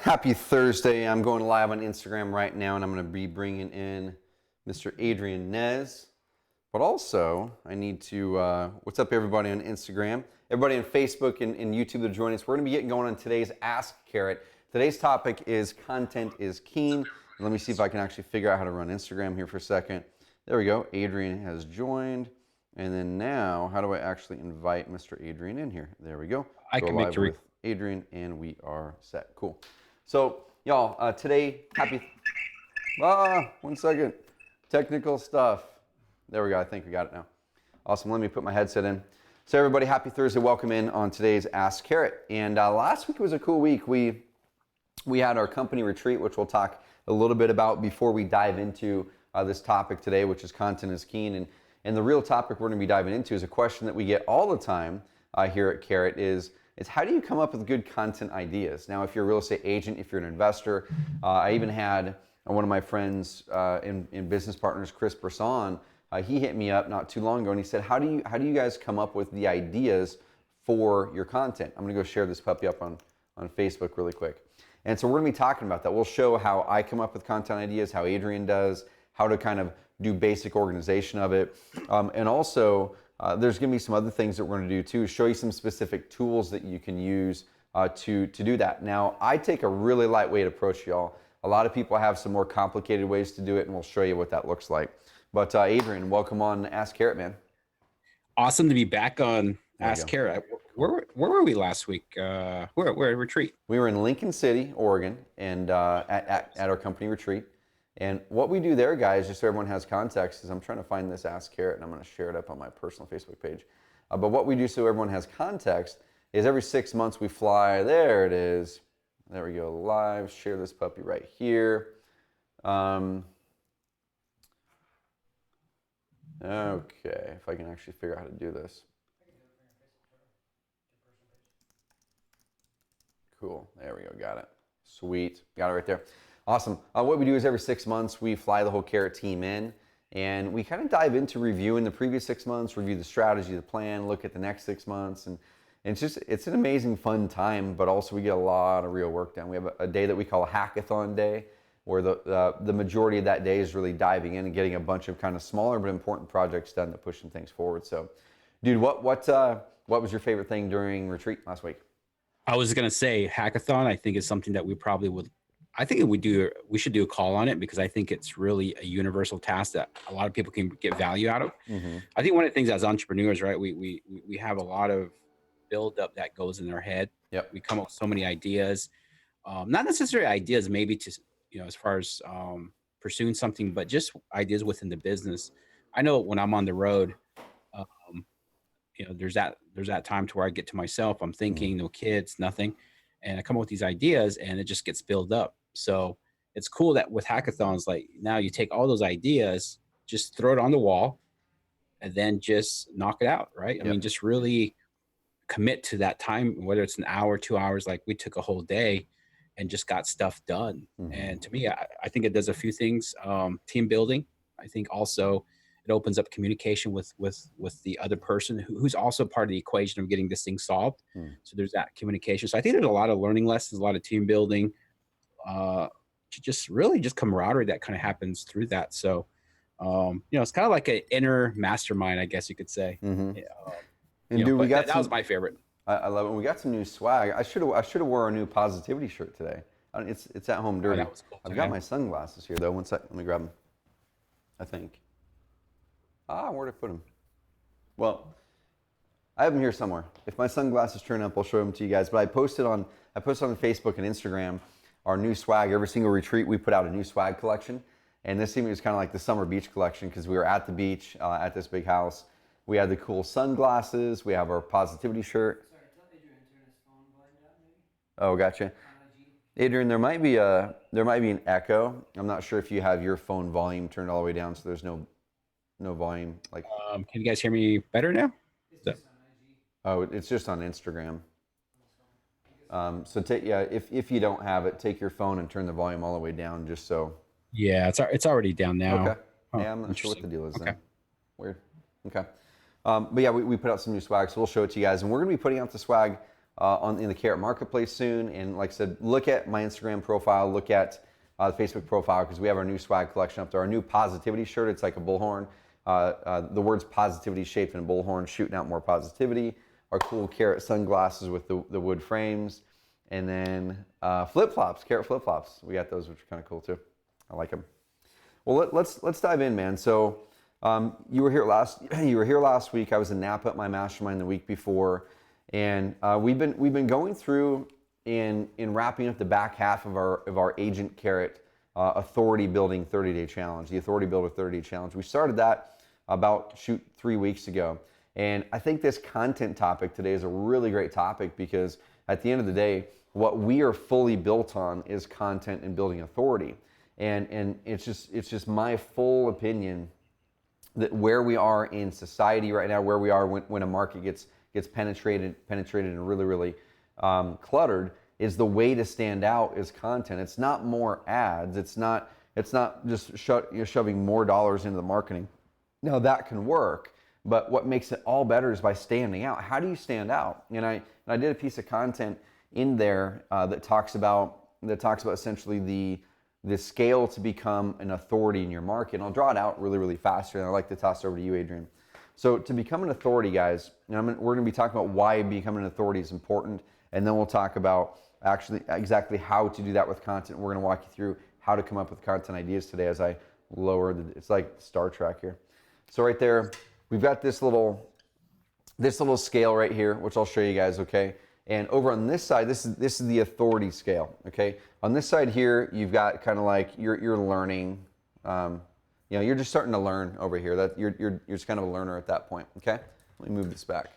Happy Thursday. I'm going live on Instagram right now, and I'm going to be bringing in Mr. Adrian Nez. But also, I need to, what's up everybody on Instagram? Everybody on Facebook and YouTube that are joining us. We're going to be getting going on today's Ask Carrot. Today's topic is content is king. Let me see if I can actually figure out how to run Instagram here for a second. There we go. Adrian has joined. And then now, how do I actually invite Mr. Adrian in here? There we go. I Go can live make the with Adrian, and we are set. Cool. So, y'all, today, one second. Technical stuff. There we go. I think we got it now. Awesome. Let me put my headset in. So, everybody, happy Thursday. Welcome in on today's Ask Carrot. And last week was a cool week. We had our company retreat, which we'll talk a little bit about before we dive into this topic today, which is content is king. And the real topic we're going to be diving into is a question that we get all the time here at Carrot is how do you come up with good content ideas? Now, if you're a real estate agent, if you're an investor, I even had one of my friends in business partners, Chris Brisson, he hit me up not too long ago and he said, how do you guys come up with the ideas for your content? I'm going to go share this puppy up on Facebook really quick. And so we're going to be talking about that. We'll show how I come up with content ideas, how Adrian does, how to kind of do basic organization of it. And also, there's going to be some other things that we're going to do too, show you some specific tools that you can use to do that. Now, I take a really lightweight approach, y'all. A lot of people have some more complicated ways to do it, and we'll show you what that looks like. But Adrian, welcome on Ask Carrot, man. Awesome to be back on Ask Carrot. Where were we last week? We're at a retreat. We were in Lincoln City, Oregon, and at our company retreat. And what we do there, guys, just so everyone has context, is I'm trying to find this Ask Carrot, and I'm going to share it up on my personal Facebook page. But what we do so everyone has context is every 6 months we fly. There it is. There we go, live. Share this puppy right here. Okay, if I can actually figure out how to do this. Cool, there we go, got it. Sweet, got it right there. Awesome. What we do is every 6 months we fly the whole Carrot team in and we kind of dive into reviewing the previous 6 months, review the strategy, the plan, look at the next 6 months, and it's an amazing fun time, but also we get a lot of real work done. We have a day that we call Hackathon Day, where the majority of that day is really diving in and getting a bunch of kind of smaller but important projects done to push some things forward. So, dude, what was your favorite thing during retreat last week? I was gonna say hackathon. I think is something that we probably would. I think we should do a call on it because I think it's really a universal task that a lot of people can get value out of. Mm-hmm. I think one of the things as entrepreneurs, right, we have a lot of build up that goes in our head. Yep. We come up with so many ideas, not necessarily ideas, maybe to as far as pursuing something, but just ideas within the business. I know when I'm on the road, there's that time to where I get to myself. I'm thinking, no kids, nothing, and I come up with these ideas, and it just gets built up. So it's cool that with hackathons, like now you take all those ideas, just throw it on the wall, and then just knock it out, right? Yep. I mean, just really commit to that time, whether it's an hour, 2 hours. Like we took a whole day and just got stuff done. Mm-hmm. And to me, I think it does a few things. Team building. I think also it opens up communication with the other person who's also part of the equation of getting this thing solved. So there's that communication. So I think there's a lot of learning lessons, a lot of team building, just camaraderie that kind of happens through that. So, it's kind of like an inner mastermind, I guess you could say. Mm-hmm. And dude, that was my favorite. I love it. We got some new swag. I should have wore our new positivity shirt today. It's at home dirty. Oh, that was cool, I've got my sunglasses here though. One sec, let me grab them. I think. Where'd I put them? Well, I have them here somewhere. If my sunglasses turn up, I'll show them to you guys. But I posted on Facebook and Instagram our new swag. Every single retreat, we put out a new swag collection. And this evening was kind of like the summer beach collection because we were at the beach at this big house. We had the cool sunglasses. We have our positivity shirt. Sorry, tell Adrian to turn his phone volume down, maybe. Oh, gotcha. Adrian, there might be an echo. I'm not sure if you have your phone volume turned all the way down, so there's no volume. Like, can you guys hear me better now? It's just on IG. Oh, it's just on Instagram. So if you don't have it, take your phone and turn the volume all the way down, just so. Yeah, it's already down now. Okay. Yeah, I'm not sure what the deal is then. Weird. Okay. But yeah, we put out some new swag, so we'll show it to you guys. And we're going to be putting out the swag in the Carrot Marketplace soon. And like I said, look at my Instagram profile, look at the Facebook profile, because we have our new swag collection up there. Our new positivity shirt, it's like a bullhorn. The words positivity shaped in a bullhorn, shooting out more positivity. Our cool Carrot sunglasses with the wood frames. And then flip-flops, Carrot flip-flops. We got those, which are kind of cool too. I like them. Well, let's dive in, man. So you were here last week. I was in Napa at my mastermind the week before, and we've been going through in wrapping up the back half of our Agent Carrot Authority Building 30-Day Challenge, the Authority Builder 30-Day Challenge. We started that about 3 weeks ago, and I think this content topic today is a really great topic, because at the end of the day, what we are fully built on is content and building authority. And it's just my full opinion that where we are in society right now, where we are when a market gets penetrated and really cluttered, is the way to stand out is content. It's not more ads. It's not just shoving more dollars into the marketing. Now that can work, but what makes it all better is by standing out. How do you stand out? And I did a piece of content in there that talks about essentially the scale to become an authority in your market. And I'll draw it out really fast, and I'd like to toss it over to you, Adrian. So to become an authority, guys, we're going to be talking about why becoming an authority is important, and then we'll talk about actually exactly how to do that with content. We're going to walk you through how to come up with content ideas today as I lower it's like Star Trek here. So right there, we've got this little scale right here, which I'll show you guys, okay? And over on this side, this is the authority scale, okay? On this side here, you've got kind of like you're learning, you're just starting to learn over here. That you're just kind of a learner at that point, okay? Let me move this back.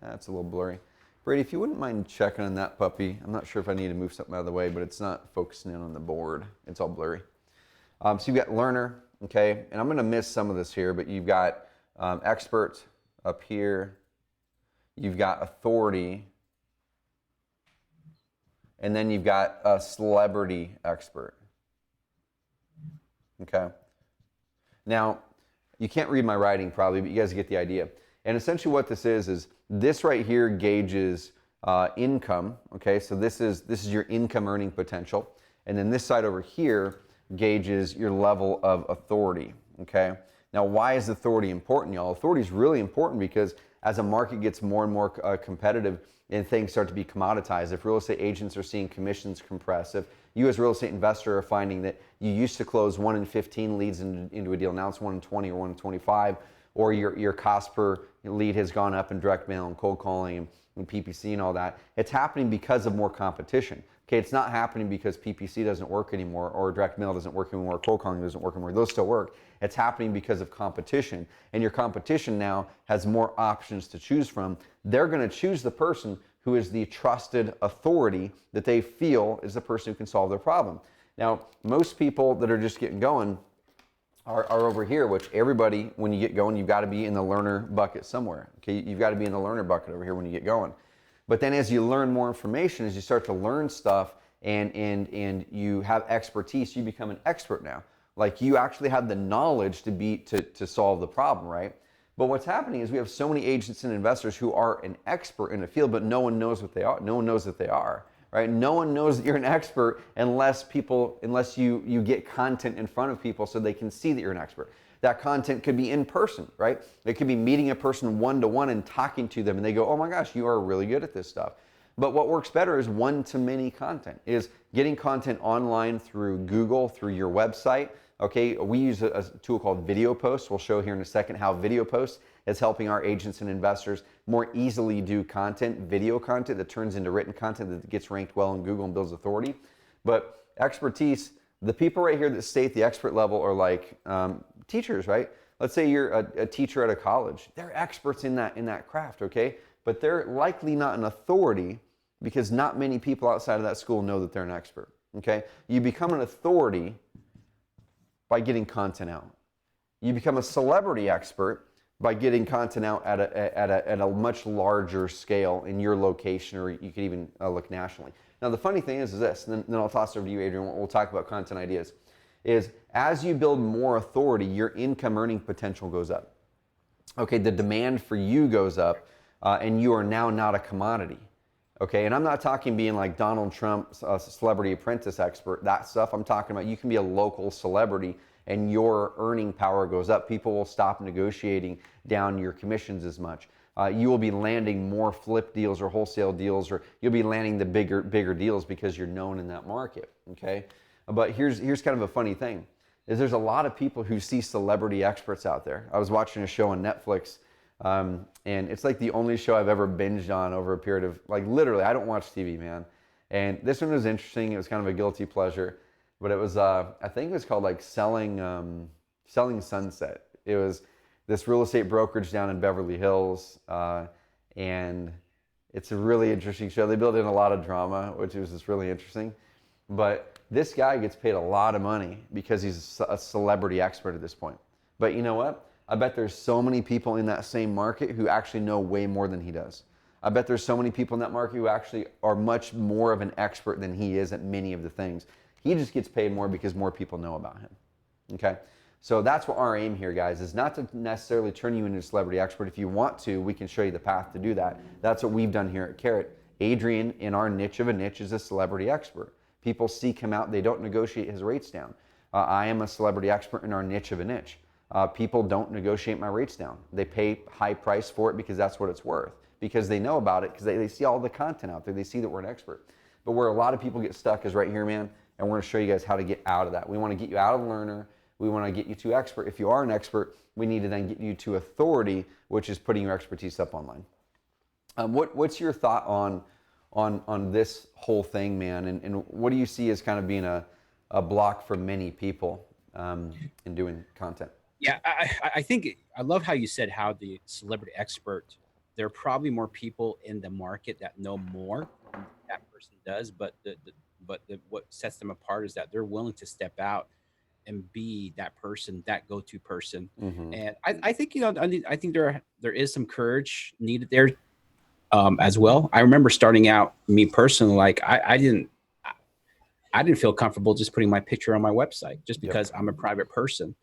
That's a little blurry. Brady, if you wouldn't mind checking on that puppy. I'm not sure if I need to move something out of the way, but it's not focusing in on the board. It's all blurry. So you've got learner, okay? And I'm going to miss some of this here, but you've got expert up here. You've got authority. And then you've got a celebrity expert. Okay. Now, you can't read my writing probably, but you guys get the idea. And essentially what this is this right here gauges income. Okay, so this is your income earning potential. And then this side over here gauges your level of authority. Okay. Now, why is authority important, y'all? Authority is really important because as a market gets more and more competitive and things start to be commoditized, if real estate agents are seeing commissions compress, if you as a real estate investor are finding that you used to close 1 in 15 leads into a deal, now it's 1 in 20 or 1 in 25, or your cost per lead has gone up in direct mail and cold calling and PPC and all that, it's happening because of more competition. Okay, it's not happening because PPC doesn't work anymore, or direct mail doesn't work anymore, or cold calling doesn't work anymore. Those still work. It's happening because of competition. And your competition now has more options to choose from. They're going to choose the person who is the trusted authority that they feel is the person who can solve their problem. Now, most people that are just getting going are over here, which everybody, when you get going, you've got to be in the learner bucket somewhere. Okay, you've got to be in the learner bucket over here when you get going. But then as you learn more information, as you start to learn stuff and you have expertise, you become an expert now. Like you actually have the knowledge to solve the problem, right? But what's happening is we have so many agents and investors who are an expert in a field, but no one knows what they are. No one knows that they are, right? No one knows that you're an expert unless you get content in front of people so they can see that you're an expert. That content could be in person, right? It could be meeting a person one-to-one and talking to them, and they go, oh my gosh, you are really good at this stuff. But what works better is one-to-many content, is getting content online through Google, through your website. Okay, we use a tool called Video Post. We'll show here in a second how Video Post is helping our agents and investors more easily do content, video content that turns into written content that gets ranked well in Google and builds authority. But expertise, the people right here that stay at the expert level are like teachers, right? Let's say you're a teacher at a college. They're experts in that craft, okay? But they're likely not an authority because not many people outside of that school know that they're an expert, okay? You become an authority by getting content out. You become a celebrity expert by getting content out at a much larger scale in your location, or you could even look nationally. Now the funny thing is this, and then I'll toss it over to you, Adrian, we'll talk about content ideas, is as you build more authority, your income earning potential goes up. Okay, the demand for you goes up, and you are now not a commodity. Okay, and I'm not talking being like Donald Trump's celebrity apprentice expert, that stuff. I'm talking about you can be a local celebrity and your earning power goes up. People will stop negotiating down your commissions as much. You will be landing more flip deals or wholesale deals, or you'll be landing the bigger deals because you're known in that market. Okay, but here's kind of a funny thing: is there's a lot of people who see celebrity experts out there. I was watching a show on Netflix, and it's like the only show I've ever binged on over a period of like literally. I don't watch TV, man. And this one was interesting. It was kind of a guilty pleasure, but it was I think it was called like selling Sunset. It was this real estate brokerage down in Beverly Hills, and it's a really interesting show. They build in a lot of drama, which was just really interesting. But this guy gets paid a lot of money because he's a celebrity expert at this point. But you know what? I bet there's so many people in that same market who actually know way more than he does. I bet there's so many people in that market who actually are much more of an expert than he is at many of the things. He just gets paid more because more people know about him. Okay? So that's what our aim here, guys, is not to necessarily turn you into a celebrity expert. If you want to, we can show you the path to do that. That's what we've done here at Carrot. Adrian, in our niche of a niche, is a celebrity expert. People seek him out. They don't negotiate his rates down. I am a celebrity expert in our niche of a niche. People don't negotiate my rates down. They pay high price for it because that's what it's worth, because they know about it, because they see all the content out there. They see that we're an expert. But where a lot of people get stuck is right here, man, and we're going to show you guys how to get out of that. We want to get you out of learner. We want to get you to expert. If you are an expert, we need to then get you to authority, which is putting your expertise up online. What's your thought on this whole thing, man? And what do you see as kind of being a block for many people in doing content? Yeah, I think I love how you said how the celebrity expert, there are probably more people in the market that know more than that person does, but what sets them apart is that they're willing to step out and be that person, that go-to person. Mm-hmm. And I think, I think there is some courage needed there as well. I remember starting out, me personally, like I didn't feel comfortable just putting my picture on my website just because I'm a private person.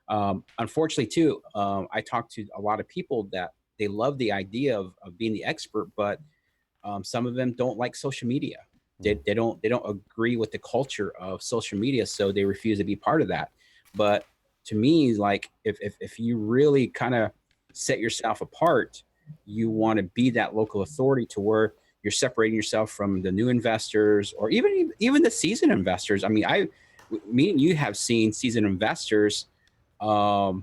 Unfortunately too, I talked to a lot of people that they love the idea of being the expert, but some of them don't like social media. They don't agree with the culture of social media, so they refuse to be part of that. But to me, like if you really kind of set yourself apart, you want to be that local authority to where you're separating yourself from the new investors or even the seasoned investors. I mean, me and you have seen seasoned investors, who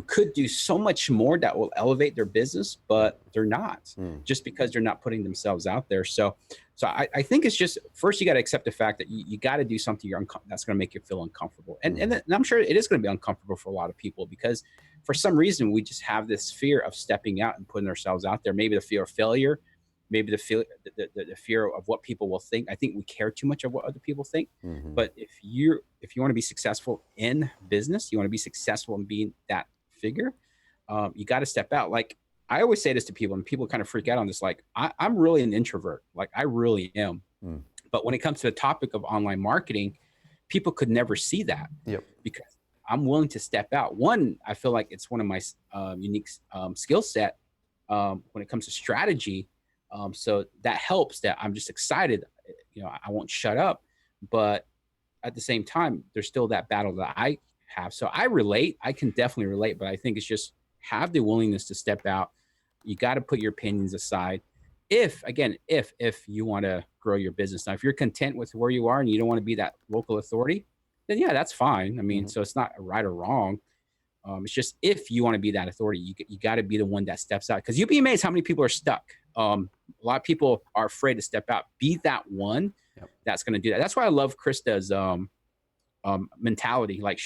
could do so much more that will elevate their business, but they're not, just because they're not putting themselves out there. So I think it's just, first you got to accept the fact that you got to do something that's going to make you feel uncomfortable. And I'm sure it is going to be uncomfortable for a lot of people, because for some reason we just have this fear of stepping out and putting ourselves out there. Maybe the fear of failure, maybe the fear of what people will think. I think we care too much of what other people think. But if you want to be successful in business, you want to be successful in being that figure, you got to step out. Like I always say this to people, and people kind of freak out on this. Like I'm really an introvert. Like I really am. But when it comes to the topic of online marketing, people could never see that because I'm willing to step out. One, I feel like it's one of my unique skill set when it comes to strategy. So that helps, that I'm just excited. I won't shut up, but at the same time, there's still that battle that I have. So I can definitely relate, but I think it's just have the willingness to step out. You got to put your opinions aside. If you want to grow your business. Now, if you're content with where you are and you don't want to be that local authority, then yeah, that's fine. I mean, so it's not right or wrong. It's just, if you want to be that authority, you got to be the one that steps out, because you'll be amazed how many people are stuck. A lot of people are afraid to step out. Be that one that's going to do that. That's why I love Krista's mentality. Like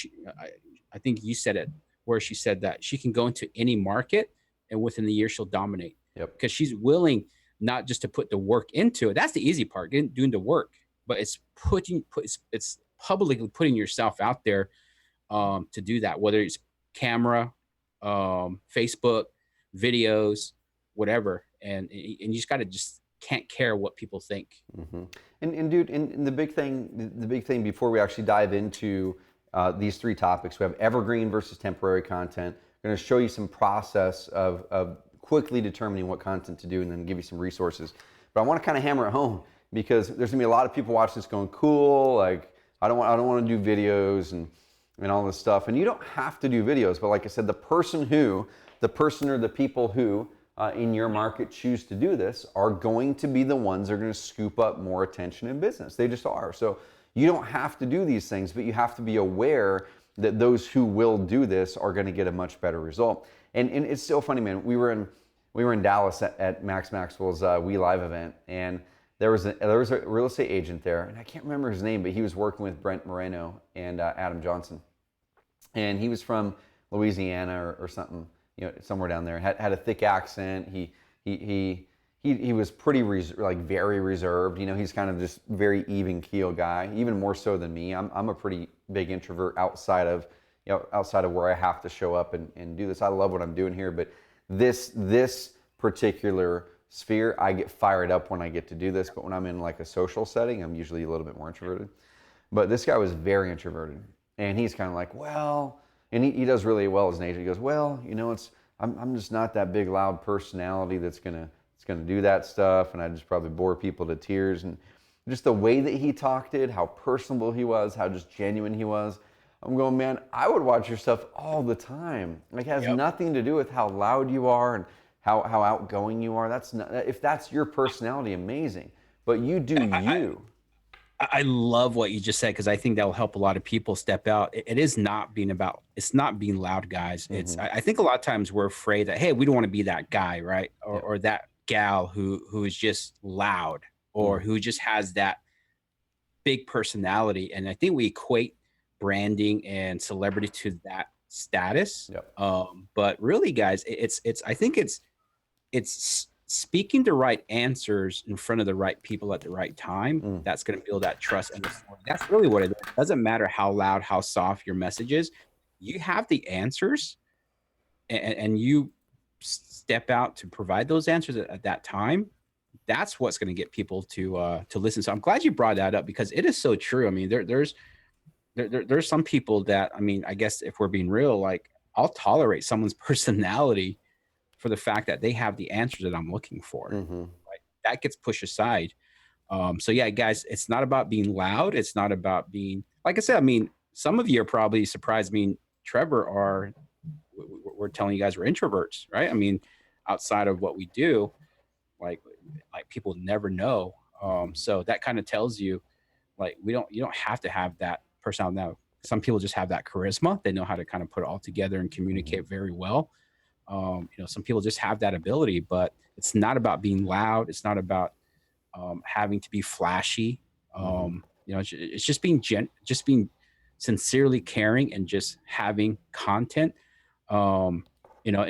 I think you said it, where she said that she can go into any market and within the year she'll dominate. Because she's willing not just to put the work into it. That's the easy part, doing the work, but it's publicly putting yourself out there to do that, whether it's camera, Facebook, videos, whatever. And you just got to can't care what people think. And dude, and the big thing before we actually dive into these three topics, we have evergreen versus temporary content. I'm going to show you some process of quickly determining what content to do and then give you some resources. But I want to kind of hammer it home because there's gonna be a lot of people watching this going, cool, like I don't want to do videos and all this stuff. And you don't have to do videos, but like I said, the person or the people who in your market choose to do this are going to be the ones that are going to scoop up more attention in business. They just are. So you don't have to do these things, but you have to be aware that those who will do this are going to get a much better result. And it's so funny, man. We were in Dallas at Max Maxwell's We Live event, and there was a real estate agent there, and I can't remember his name, but he was working with Brent Moreno and Adam Johnson, and he was from Louisiana or something, somewhere down there. Had a thick accent. He was pretty very reserved. He's kind of just very even keel guy, even more so than me. I'm a pretty big introvert outside of where I have to show up and do this. I love what I'm doing here, but this particular sphere, I get fired up when I get to do this. But when I'm in like a social setting, I'm usually a little bit more introverted. But this guy was very introverted, and he's kind of like, well. And he does really well as an agent. He goes, well, I'm just not that big, loud personality that's gonna do that stuff, and I just probably bore people to tears. And just the way that he talked it, how personable he was, how just genuine he was. I'm going, man, I would watch your stuff all the time. Like, it has nothing to do with how loud you are and how outgoing you are. That's not, if that's your personality, amazing. But you do you. I love what you just said, because I think that will help a lot of people step out. It is not being it's not being loud, guys. It's I think a lot of times we're afraid that, hey, we don't want to be that guy, right? Or that gal who is just loud, or who just has that big personality. And I think we equate branding and celebrity to that status. But really, guys, I think it's speaking the right answers in front of the right people at the right time. That's going to build that trust and authority. That's really what it is. It doesn't matter how loud, how soft your message is. You have the answers, and you step out to provide those answers at that time. That's what's going to get people to listen. So I'm glad you brought that up, because it is so true. I mean, there's some people that, I mean, I guess if we're being real, like, I'll tolerate someone's personality for the fact that they have the answers that I'm looking for. Right? That gets pushed aside. So yeah, guys, it's not about being loud. It's not about being, like I said, I mean, some of you are probably surprised. I mean, Trevor, we're telling you guys we're introverts, right? I mean, outside of what we do, like people never know. So that kind of tells you, like, you don't have to have that personality. Now, some people just have that charisma. They know how to kind of put it all together and communicate very well. Some people just have that ability, but it's not about being loud. It's not about having to be flashy. It's just being sincerely caring and just having content. And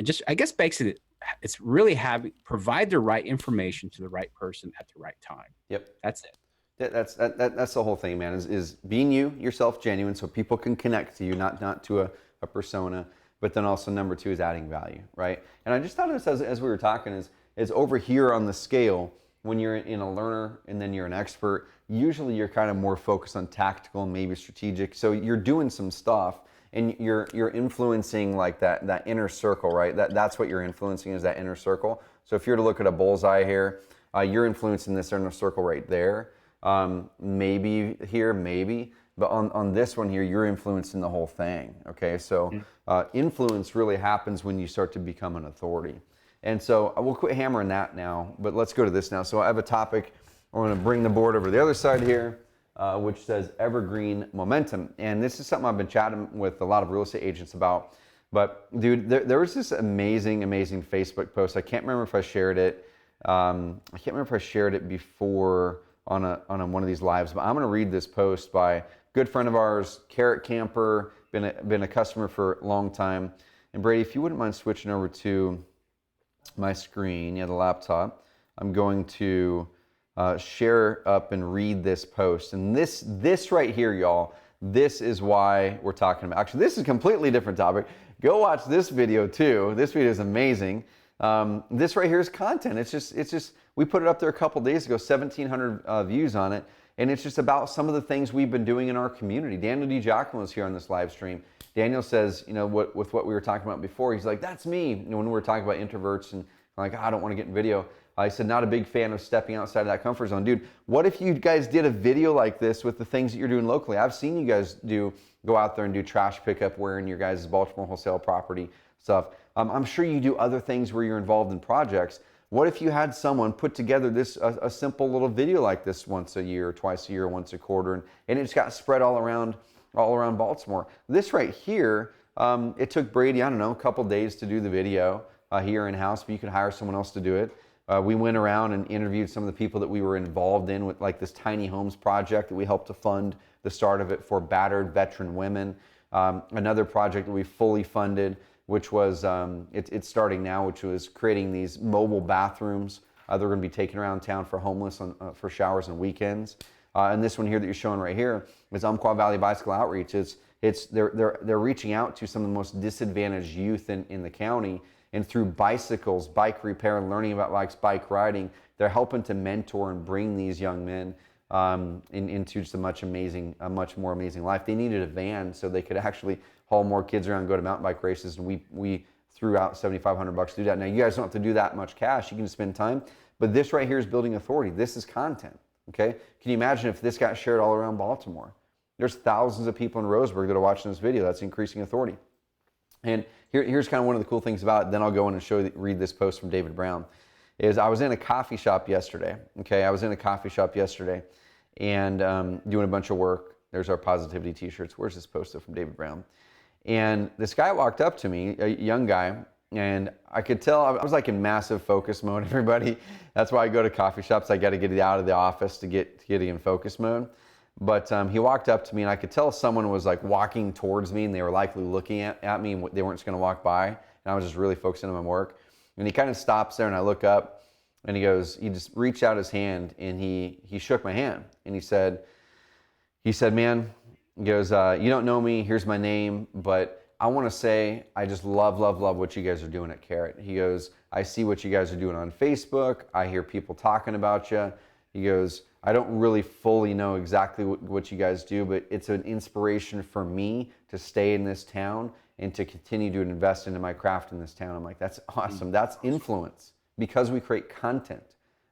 just, I guess, basically, it's really provide the right information to the right person at the right time. Yep. That's it. That's the whole thing, man, is being yourself, genuine, so people can connect to you, not to a persona. But then also number two is adding value, right? And I just thought of this as we were talking, is over here on the scale, when you're in a learner and then you're an expert, usually you're kind of more focused on tactical and maybe strategic. So you're doing some stuff and you're influencing like that inner circle, right? That's what you're influencing, is that inner circle. So if you're to look at a bullseye here, you're influencing this inner circle right there. Maybe here, maybe. But on this one here, you're influencing the whole thing, okay? So influence really happens when you start to become an authority. And so we'll quit hammering that now, but let's go to this now. So I have a topic. I'm going to bring the board over to the other side here, which says Evergreen Momentum. And this is something I've been chatting with a lot of real estate agents about. But dude, there was this amazing Facebook post. I can't remember if I shared it. Before on one of these lives, but I'm going to read this post by a good friend of ours, Carrot Camper, been a customer for a long time. And Brady, if you wouldn't mind switching over to my screen, the laptop, I'm going to share up and read this post. And this right here, y'all, this is why we're talking about. Actually, this is a completely different topic. Go watch this video too. This video is amazing. This right here is content. It's just we put it up there a couple days ago, 1,700 views on it, and it's just about some of the things we've been doing in our community. Daniel DiGiacomo is here on this live stream. Daniel says, with what we were talking about before, he's like, that's me. When we were talking about introverts and I'm like, I don't want to get in video. I said, not a big fan of stepping outside of that comfort zone. Dude, what if you guys did a video like this with the things that you're doing locally? I've seen you guys go out there and do trash pickup wearing your guys' Baltimore wholesale property stuff. I'm sure you do other things where you're involved in projects. What if you had someone put together a simple little video like this once a year, twice a year, once a quarter, and it just got spread all around Baltimore? This right here, it took Brady, I don't know, a couple days to do the video here in-house, but you could hire someone else to do it. We went around and interviewed some of the people that we were involved in with like this tiny homes project that we helped to fund the start of it for battered veteran women. Another project that we fully funded, which was, it's starting now, which was creating these mobile bathrooms. They're going to be taken around town for homeless for showers on weekends. And this one here that you're showing right here is Umpqua Valley Bicycle Outreach. They're reaching out to some of the most disadvantaged youth in the county, and through bicycles, bike repair, and learning about bike riding, they're helping to mentor and bring these young men into just a much more amazing life. They needed a van so they could actually haul more kids around and go to mountain bike races, and we threw out $7,500 to do that. Now you guys don't have to do that much cash, you can just spend time, but this right here is building authority. This is content, okay? Can you imagine if this got shared all around Baltimore? There's thousands of people in Roseburg that are watching this video. That's increasing authority. And here's kind of one of the cool things about it, then I'll go in and read this post from David Brown, is I was in a coffee shop yesterday, okay? I was in a coffee shop yesterday and doing a bunch of work. There's our positivity t-shirts. Where's this post from David Brown? And this guy walked up to me, a young guy, and I could tell I was like in massive focus mode, everybody. That's why I go to coffee shops. I got to get out of the office to get in focus mode. But he walked up to me, and I could tell someone was like walking towards me, and they were likely looking at me, and they weren't just going to walk by. And I was just really focusing on my work. And he kind of stops there, and I look up, and he just reached out his hand, and he shook my hand, and he said, man, he goes, you don't know me, here's my name, but I want to say I just love what you guys are doing at Carrot. He goes, I see what you guys are doing on Facebook. I hear people talking about you. He goes, I don't really fully know exactly what you guys do, but it's an inspiration for me to stay in this town and to continue to invest into my craft in this town. I'm like, that's awesome. That's influence because we create content.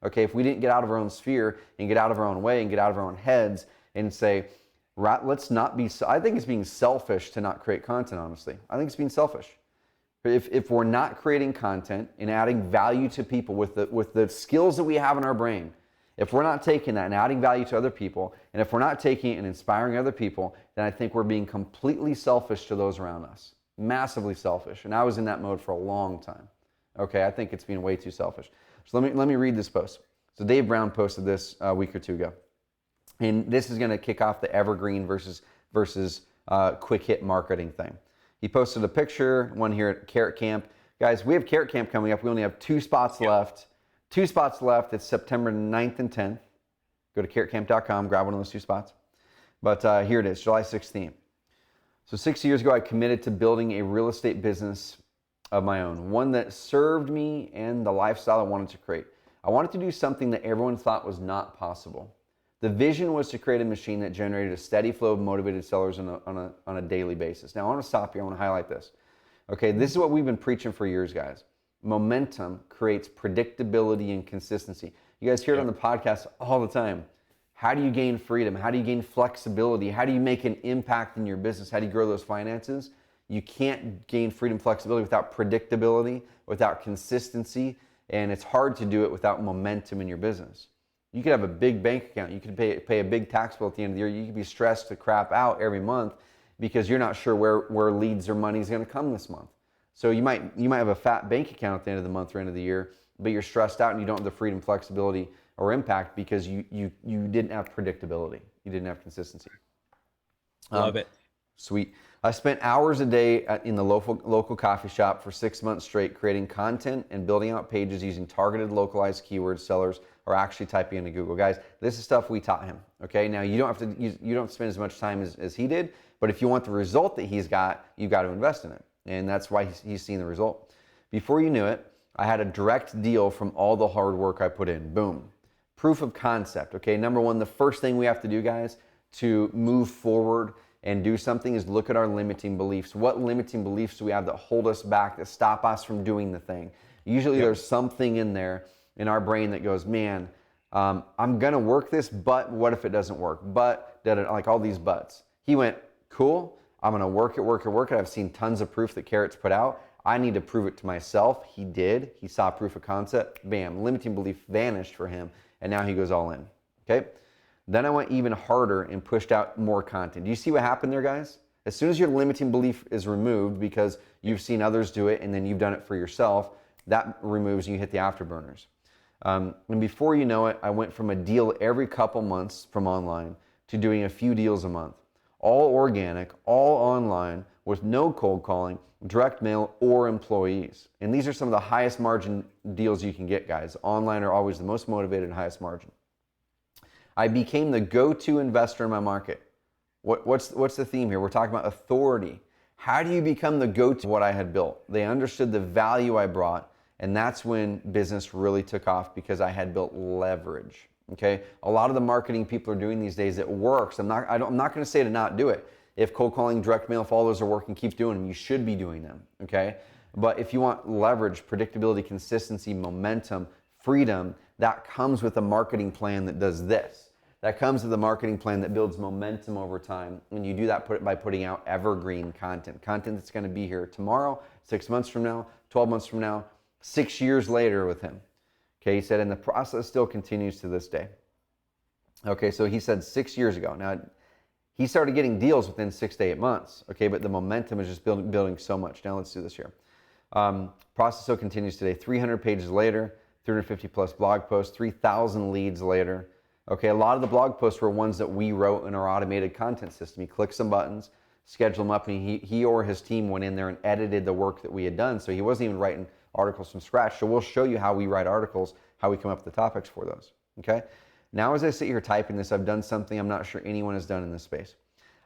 Okay, if we didn't get out of our own sphere and get out of our own way and get out of our own heads and say, let's not be, I think it's being selfish to not create content, honestly. I think it's being selfish. If we're not creating content and adding value to people with the skills that we have in our brain, if we're not taking that and adding value to other people, and if we're not taking it and inspiring other people, then I think we're being completely selfish to those around us. Massively selfish. And I was in that mode for a long time. Okay, I think it's being way too selfish. So let me read this post. So Dave Brown posted this a week or two ago. And this is going to kick off the Evergreen versus quick hit marketing thing. He posted a picture, one here at Carrot Camp. Guys, we have Carrot Camp coming up. We only have 2 spots left. 2 spots left. It's September 9th and 10th. Go to carrotcamp.com, grab one of those 2 spots. But here it is, July 16th. So 6 years ago, I committed to building a real estate business of my own, one that served me and the lifestyle I wanted to create. I wanted to do something that everyone thought was not possible. The vision was to create a machine that generated a steady flow of motivated sellers on a daily basis. Now, I want to stop here. I want to highlight this. Okay, this is what we've been preaching for years, guys. Momentum creates predictability and consistency. You guys hear it on the podcast all the time. How do you gain freedom? How do you gain flexibility? How do you make an impact in your business? How do you grow those finances? You can't gain freedom, flexibility without predictability, without consistency, and it's hard to do it without momentum in your business. You could have a big bank account. You could pay a big tax bill at the end of the year. You could be stressed to crap out every month because you're not sure where leads or money is going to come this month. So you might have a fat bank account at the end of the month or end of the year, but you're stressed out and you don't have the freedom, flexibility, or impact because you didn't have predictability. You didn't have consistency. Love it. Sweet. I spent hours a day in the local coffee shop for 6 months straight creating content and building out pages using targeted localized keywords sellers are actually typing into Google. Guys, this is stuff we taught him. Okay, now you don't have to spend as much time as he did, but if you want the result that he's got, you got to invest in it. And that's why he's seen the result. Before you knew it, I had a direct deal from all the hard work I put in. Boom. Proof of concept. Okay, number one, the first thing we have to do, guys, to move forward and do something is look at our limiting beliefs. What limiting beliefs do we have that hold us back, that stop us from doing the thing? Usually Yep. there's something in there in our brain that goes, man, I'm gonna work this, but what if it doesn't work? But, like all these buts. He went, cool, I'm gonna work it. I've seen tons of proof that Carrot's put out. I need to prove it to myself. He did. He saw proof of concept. Bam, limiting belief vanished for him, and now he goes all in. Okay? Then I went even harder and pushed out more content. Do you see what happened there, guys? As soon as your limiting belief is removed because you've seen others do it and then you've done it for yourself, that removes and you hit the afterburners. And before you know it, I went from a deal every couple months from online to doing a few deals a month. All organic, all online, with no cold calling, direct mail, or employees. And these are some of the highest margin deals you can get, guys. Online are always the most motivated and highest margin. I became the go-to investor in my market. What's the theme here? We're talking about authority. How do you become the go-to what I had built? They understood the value I brought, and that's when business really took off because I had built leverage. Okay, a lot of the marketing people are doing these days, it works. I'm not going to say to not do it. If cold calling, direct mail, followers are working, keep doing them. You should be doing them. Okay, but if you want leverage, predictability, consistency, momentum, freedom, that comes with a marketing plan that does this. That comes with a marketing plan that builds momentum over time. And you do that by putting out evergreen content that's going to be here tomorrow, 6 months from now, 12 months from now, 6 years later with him. Okay, he said, and the process still continues to this day. Okay, so he said 6 years ago. Now, he started getting deals within 6 to 8 months. Okay, but the momentum is just building so much. Now let's do this here. Process still continues today. 300 pages later, 350 plus blog posts, 3,000 leads later. Okay, a lot of the blog posts were ones that we wrote in our automated content system. He clicked some buttons, scheduled them up, and he or his team went in there and edited the work that we had done. So he wasn't even writing articles from scratch. So we'll show you how we write articles, how we come up with the topics for those. Okay, now as I sit here typing this, I've done something I'm not sure anyone has done in this space.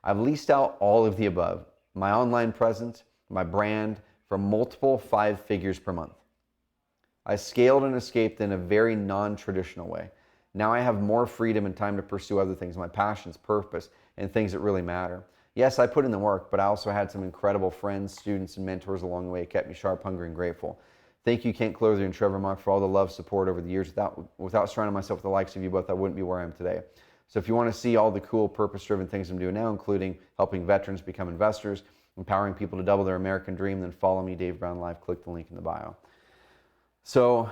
I've leased out all of the above, my online presence, my brand, for multiple 5 figures per month. I scaled and escaped in a very non-traditional way. Now I have more freedom and time to pursue other things, my passions, purpose, and things that really matter. Yes, I put in the work, but I also had some incredible friends, students, and mentors along the way. It kept me sharp, hungry, and grateful. Thank you, Kent Clothier and Trevor Mock, for all the love, support over the years. Without surrounding myself with the likes of you both, I wouldn't be where I am today. So if you want to see all the cool, purpose-driven things I'm doing now, including helping veterans become investors, empowering people to double their American dream, then follow me, Dave Brown Live. Click the link in the bio. So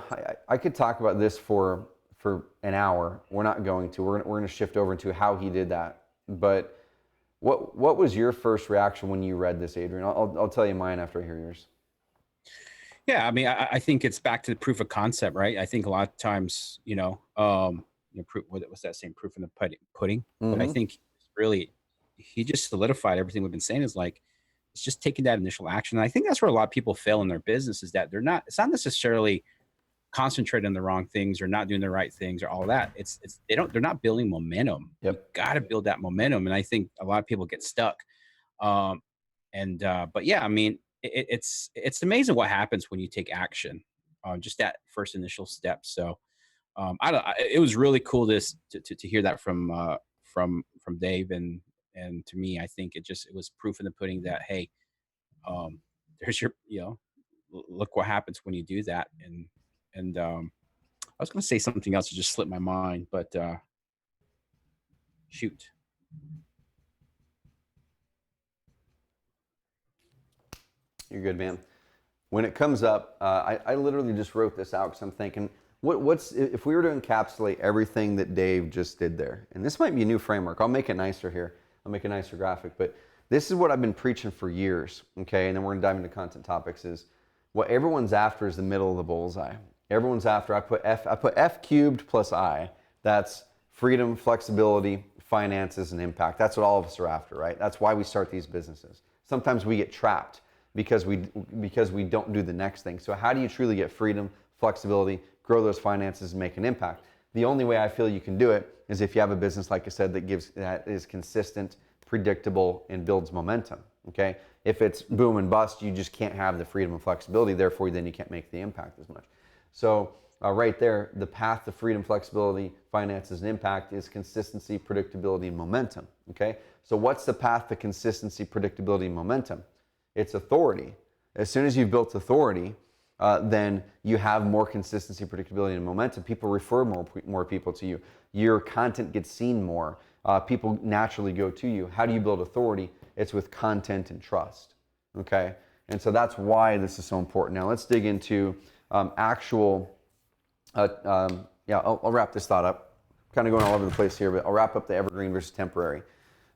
I could talk about this for an hour. We're not going to. We're going to shift over into how he did that. But what was your first reaction when you read this, Adrian? I'll tell you mine after I hear yours. Yeah, I mean, I think it's back to the proof of concept, right? I think a lot of times, proof, what was that saying? Proof in the pudding. But I think really, he just solidified everything we've been saying. Is like, it's just taking that initial action. And I think that's where a lot of people fail in their business, is that it's not necessarily concentrating on the wrong things or not doing the right things or all of that. They're not building momentum. Yep. You got to build that momentum. And I think a lot of people get stuck. But yeah, I mean, it's amazing what happens when you take action on just that first initial step. So it was really cool to hear that from Dave, and to me, I think it was proof in the pudding that, hey, there's your, look what happens when you do that. And I was going to say something else that just slipped my mind, but shoot. You're good, man. When it comes up, I literally just wrote this out because I'm thinking, what's if we were to encapsulate everything that Dave just did there? And this might be a new framework. I'll make it nicer here. I'll make a nicer graphic. But this is what I've been preaching for years, okay? And then we're going to dive into content topics. Is what everyone's after is the middle of the bullseye. Everyone's after, I put F cubed plus I. That's freedom, flexibility, finances, and impact. That's what all of us are after, right? That's why we start these businesses. Sometimes we get trapped because we don't do the next thing. So how do you truly get freedom, flexibility, grow those finances, and make an impact? The only way I feel you can do it is if you have a business, like I said, that is consistent, predictable, and builds momentum. Okay? If it's boom and bust, you just can't have the freedom and flexibility. Therefore, then you can't make the impact as much. So right there, the path to freedom, flexibility, finances, and impact is consistency, predictability, and momentum. Okay? So what's the path to consistency, predictability, and momentum? It's authority. As soon as you've built authority, then you have more consistency, predictability, and momentum. People refer more people to you. Your content gets seen more. People naturally go to you. How do you build authority? It's with content and trust. Okay, and so that's why this is so important. Now let's dig into actual. I'll wrap this thought up. Kind of going all over the place here, but I'll wrap up the evergreen versus temporary.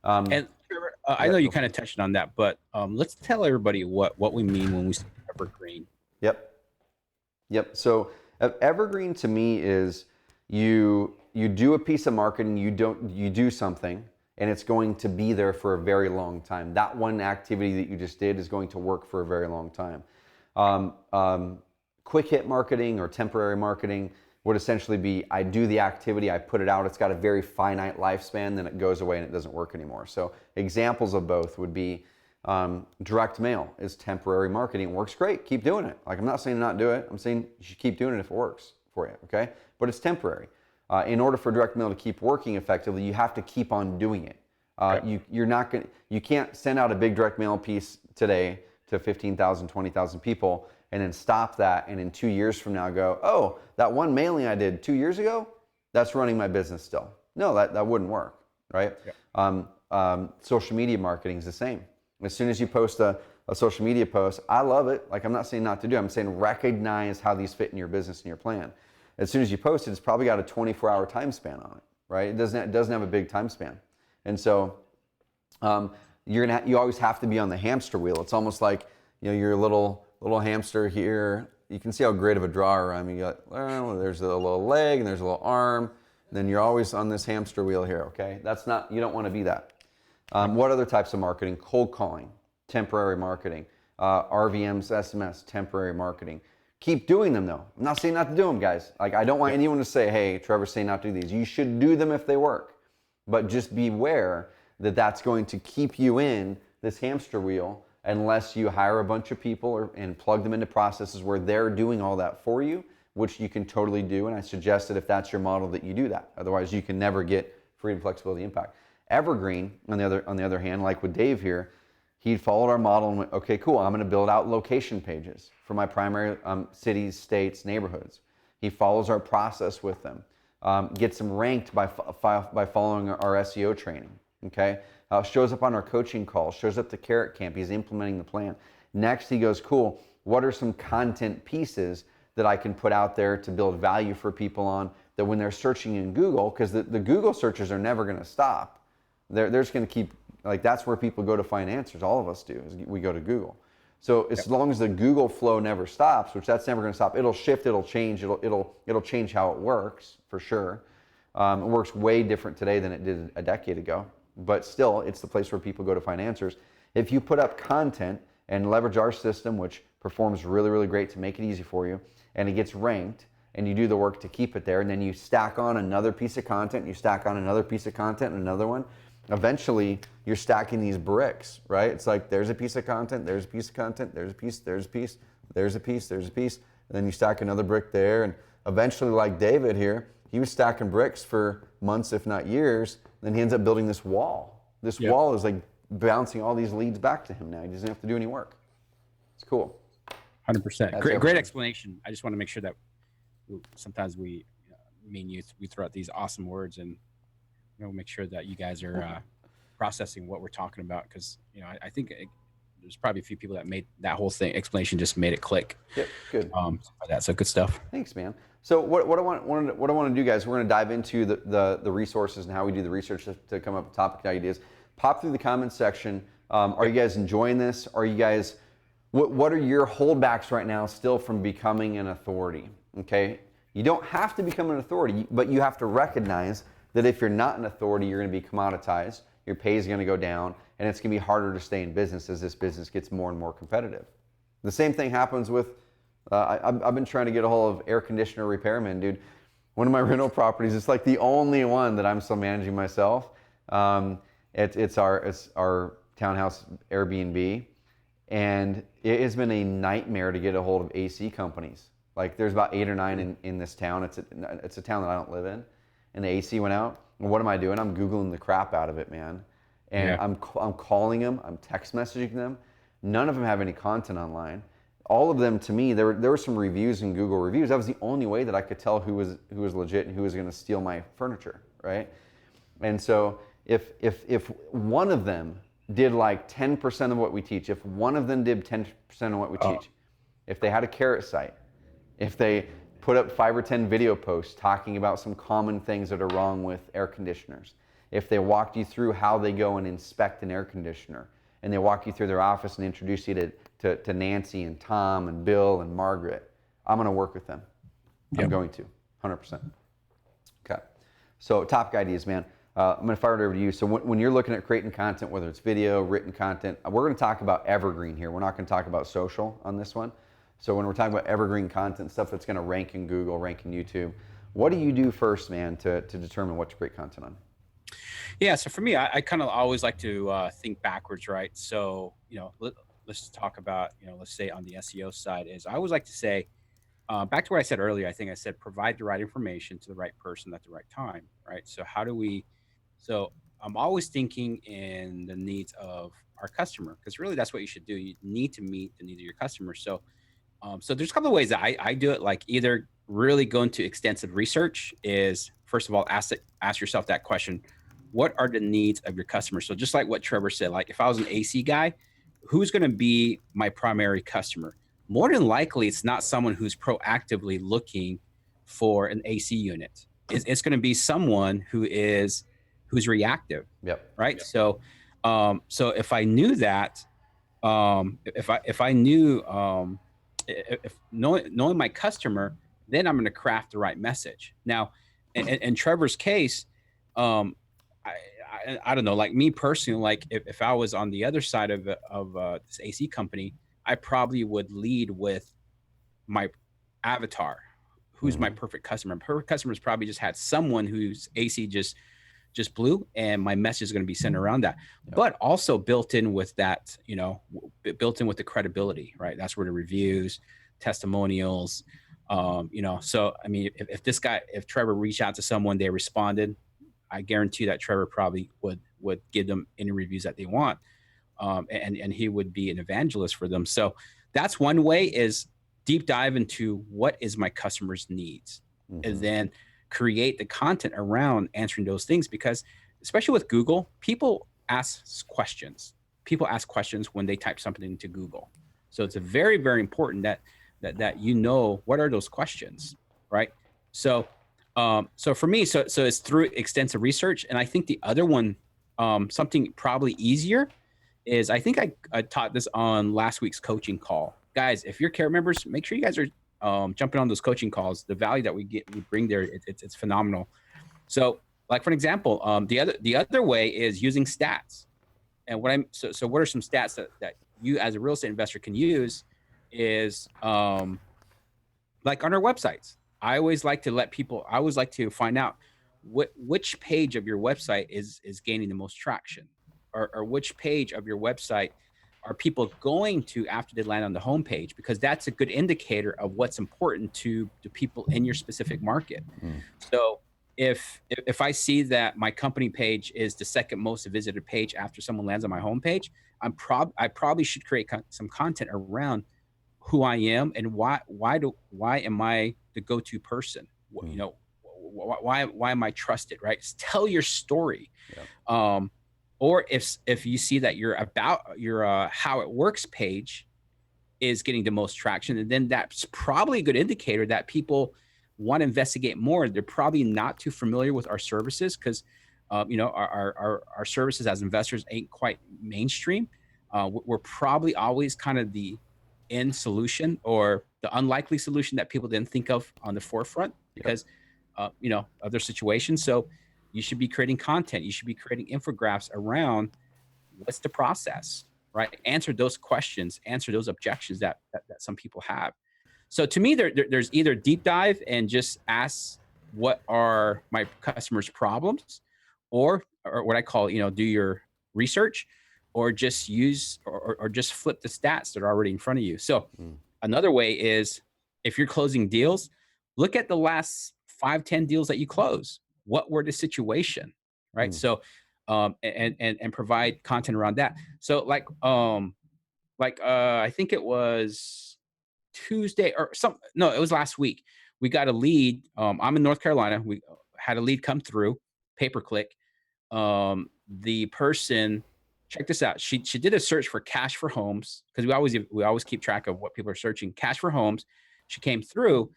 And Trevor, I know you kind of touched on that, but let's tell everybody what we mean when we say evergreen. Yep. So evergreen to me is you do a piece of marketing, you do something, and it's going to be there for a very long time. That one activity that you just did is going to work for a very long time. Quick hit marketing or temporary marketing would essentially be, I do the activity, I put it out, it's got a very finite lifespan, then it goes away and it doesn't work anymore. So examples of both would be direct mail is temporary marketing. It works great, keep doing it. Like, I'm not saying not do it, I'm saying you should keep doing it if it works for you, okay? But it's temporary. In order for direct mail to keep working effectively, you have to keep on doing it. You can't send out a big direct mail piece today to 15,000, 20,000 people and then stop that, and in 2 years from now go, oh, that one mailing I did 2 years ago, that's running my business still. No, that wouldn't work, right? Yeah. Social media marketing is the same. As soon as you post a social media post, I love it. Like, I'm not saying not to do it. I'm saying recognize how these fit in your business and your plan. As soon as you post it, it's probably got a 24-hour time span on it, right? It doesn't have a big time span. And so you always have to be on the hamster wheel. It's almost like, you're a little hamster here. You can see how great of a drawer I am. You got, there's a little leg and there's a little arm. Then you're always on this hamster wheel here, okay? You don't want to be that. What other types of marketing? Cold calling, temporary marketing, RVMs, SMS, temporary marketing. Keep doing them though. I'm not saying not to do them, guys. Like, I don't want anyone to say, hey, Trevor's saying not to do these. You should do them if they work. But just beware that that's going to keep you in this hamster wheel unless you hire a bunch of people and plug them into processes where they're doing all that for you, which you can totally do. And I suggest that if that's your model, that you do that. Otherwise, you can never get freedom, flexibility, impact. Evergreen, on the other hand, like with Dave here, he followed our model and went, okay, cool, I'm going to build out location pages for my primary cities, states, neighborhoods. He follows our process with them, gets them ranked by following our SEO training, okay? Shows up on our coaching calls, shows up to Carrot Camp, he's implementing the plan. Next, he goes, cool, what are some content pieces that I can put out there to build value for people on, that when they're searching in Google, because the Google searches are never going to stop. They're just going to keep, like, that's where people go to find answers. All of us do, is we go to Google. So as long as the Google flow never stops, which that's never going to stop, it'll shift, it'll change, it'll change how it works for sure. It works way different today than it did a decade ago, but still, it's the place where people go to find answers. If you put up content and leverage our system, which performs really, really great to make it easy for you, and it gets ranked, and you do the work to keep it there, and then you stack on another piece of content, you stack on another piece of content, and another one, eventually you're stacking these bricks, right? It's like, there's a piece of content, there's a piece of content, there's a piece, there's a piece, there's a piece, there's a piece, and then you stack another brick there, and eventually, like David here, he was stacking bricks for months, if not years, then he ends up building this wall. This wall is like bouncing all these leads back to him now. He doesn't have to do any work. It's cool. 100%. Great explanation. I just want to make sure that sometimes we throw out these awesome words, and make sure that you guys are processing what we're talking about, because I think there's probably a few people that made that whole thing explanation just made it click. Yep, good. So good stuff. Thanks, man. So what I want to do, guys, we're going to dive into the resources and how we do the research to come up with topic ideas. Pop through the comments section. Are you guys enjoying this? Are you guys, what are your holdbacks right now still from becoming an authority? Okay, you don't have to become an authority, but you have to recognize that if you're not an authority, you're going to be commoditized, your pay is going to go down, and it's going to be harder to stay in business as this business gets more and more competitive. The same thing happens with, I've been trying to get a hold of air conditioner repairmen, dude. One of my rental properties, it's like the only one that I'm still managing myself. It's our townhouse Airbnb, and it has been a nightmare to get a hold of AC companies. Like, there's about 8 or 9 in this town. It's a town that I don't live in. And the AC went out. And what am I doing? I'm Googling the crap out of it, man. And I'm calling them. I'm text messaging them. None of them have any content online. all of them, to me, there were some reviews in Google reviews. That was the only way that I could tell who was legit and who was going to steal my furniture, right? And so if one of them did like 10% of what we teach, if one of them did 10% of what we teach, if they had a carrot site, if they put up 5 or 10 video posts talking about some common things that are wrong with air conditioners, if they walked you through how they go and inspect an air conditioner, and they walk you through their office and introduce you to Nancy and Tom and Bill and Margaret, I'm going to work with them. I'm going to, 100%. Okay. So topic ideas, man. I'm going to fire it over to you. So when you're looking at creating content, whether it's video, written content, we're going to talk about Evergreen here. We're not going to talk about social on this one. So when we're talking about Evergreen content, stuff that's going to rank in Google, rank in YouTube, what do you do first, man, to determine what to create content on? Yeah. So for me, I kind of always like to think backwards, right? So, let's talk about, let's say on the SEO side is I always like to say, back to what I said earlier, I think I said, provide the right information to the right person at the right time, right? So I'm always thinking in the needs of our customer, because really that's what you should do. You need to meet the needs of your customer. So there's a couple of ways that I do it. Like either really go into extensive research is first of all, ask yourself that question. What are the needs of your customer? So just like what Trevor said, like if I was an AC guy, who's going to be my primary customer? More than likely, it's not someone who's proactively looking for an AC unit. It's going to be someone who's reactive. Yep. Right. So if I knew that, if I knew, if knowing my customer, then I'm going to craft the right message. Now, in Trevor's case, I don't know, like me personally, like if I was on the other side of this AC company, I probably would lead with my avatar. Who's my perfect customer? Perfect customers probably just had someone whose AC just blew, and my message is going to be centered around that. But also built in with that, built in with the credibility, right? That's where the reviews, testimonials, So I mean, if Trevor reached out to someone, they responded, I guarantee that Trevor probably would give them any reviews that they want, and he would be an evangelist for them. So that's one way is deep dive into what is my customer's needs, and then create the content around answering those things. Because especially with Google, people ask questions. People ask questions when they type something into Google. So it's a very, very important that what are those questions, right? So for me, so it's through extensive research. And I think the other one, something probably easier is, I think I taught this on last week's coaching call. Guys, if you're care members, make sure you guys are jumping on those coaching calls. The value that we bring there, it's phenomenal. So like for an example, the other way is using stats. And what are some stats that you as a real estate investor can use is like on our websites. I always like to find out which page of your website is gaining the most traction, or which page of your website are people going to after they land on the homepage, because that's a good indicator of what's important to the people in your specific market. So if I see that my company page is the second most visited page after someone lands on my homepage, I probably should create some content around who I am and why am I the go-to person? Why am I trusted? Right? Just tell your story. Or if you see that your how it works page is getting the most traction, and then that's probably a good indicator that people want to investigate more. They're probably not too familiar with our services, because our services as investors ain't quite mainstream. We're probably always kind of the end solution, or the unlikely solution that people didn't think of on the forefront because of their situation. So you should be creating content. You should be creating infographics around what's the process, right? Answer those questions, answer those objections that some people have. So to me, there's either deep dive and just ask what are my customers' problems, or what I call, do your research, or just use or just flip the stats that are already in front of you. So another way is, if you're closing deals, look at the last 5-10 deals that you close. What were the situation, right? So and provide content around that. So I think it was Tuesday or some. No, it was last week. We got a lead. I'm in North Carolina. We had a lead come through, pay per click. The person, check this out. She did a search for cash for homes because we always keep track of what people are searching. Cash for homes. She came through,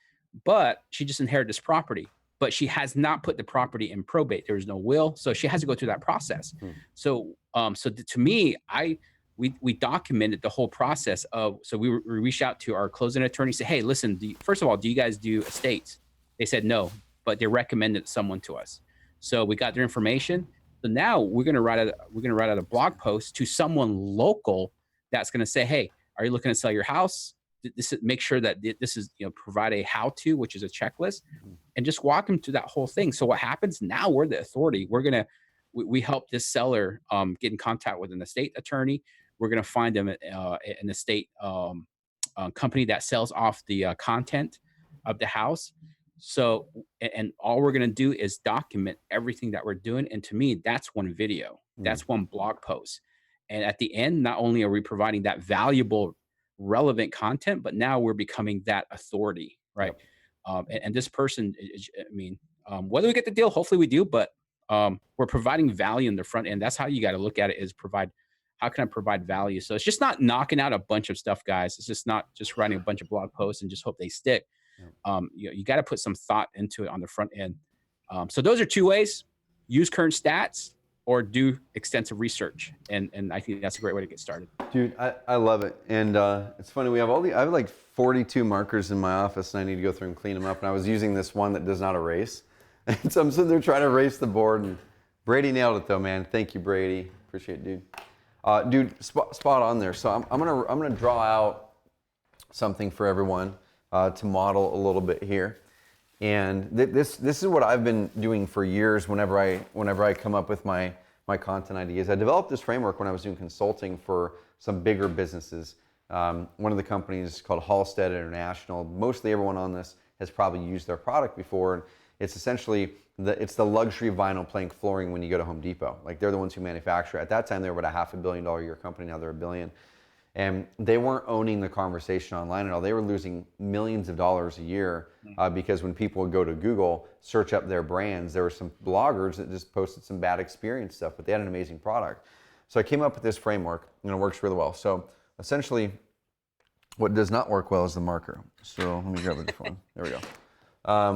but she just inherited this property. But she has not put the property in probate. There was no will, so she has to go through that process. So, to me, we documented the whole process of. So we reached out to our closing attorney, say, hey, listen. First of all, do you guys do estates? They said no, but they recommended someone to us. So we got their information. So now we're gonna write out a blog post to someone local that's gonna say, hey, are you looking to sell your house? Make sure that this is, provide a how-to, which is a checklist, and just walk them through that whole thing. So what happens now? We're the authority. We help this seller get in contact with an estate attorney. We're gonna find them an estate company that sells off the content of the house. So, and all we're going to do is document everything that we're doing. And to me, that's one video, that's one blog post. And at the end, not only are we providing that valuable, relevant content, but now we're becoming that authority, right? And this person, whether we get the deal, hopefully we do, but we're providing value in the front end. That's how you got to look at it, is how can I provide value? So it's just not knocking out a bunch of stuff, guys. It's just not just writing a bunch of blog posts and just hope they stick. You got to put some thought into it on the front end. So those are two ways: use current stats or do extensive research. And I think that's a great way to get started. Dude, I love it. And it's funny, I have like 42 markers in my office and I need to go through and clean them up. And I was using this one that does not erase. And so I'm sitting there trying to erase the board, and Brady nailed it though, man. Thank you, Brady. Appreciate it, dude. Dude, spot on there. So I'm gonna draw out something for everyone to model a little bit here. And this is what I've been doing for years whenever I come up with my content ideas. I developed this framework when I was doing consulting for some bigger businesses. One of the companies called Halstead International. Mostly everyone on this has probably used their product before. And it's essentially the luxury vinyl plank flooring when you go to Home Depot. Like, they're the ones who manufacture it. At that time, they were about a $500 million a year company. Now they're $1 billion. And they weren't owning the conversation online at all. They were losing millions of dollars a year because when people would go to Google, search up their brands, there were some bloggers that just posted some bad experience stuff, but they had an amazing product. So I came up with this framework, and it works really well. So essentially, what does not work well is the marker. So let me grab a different one. There we go.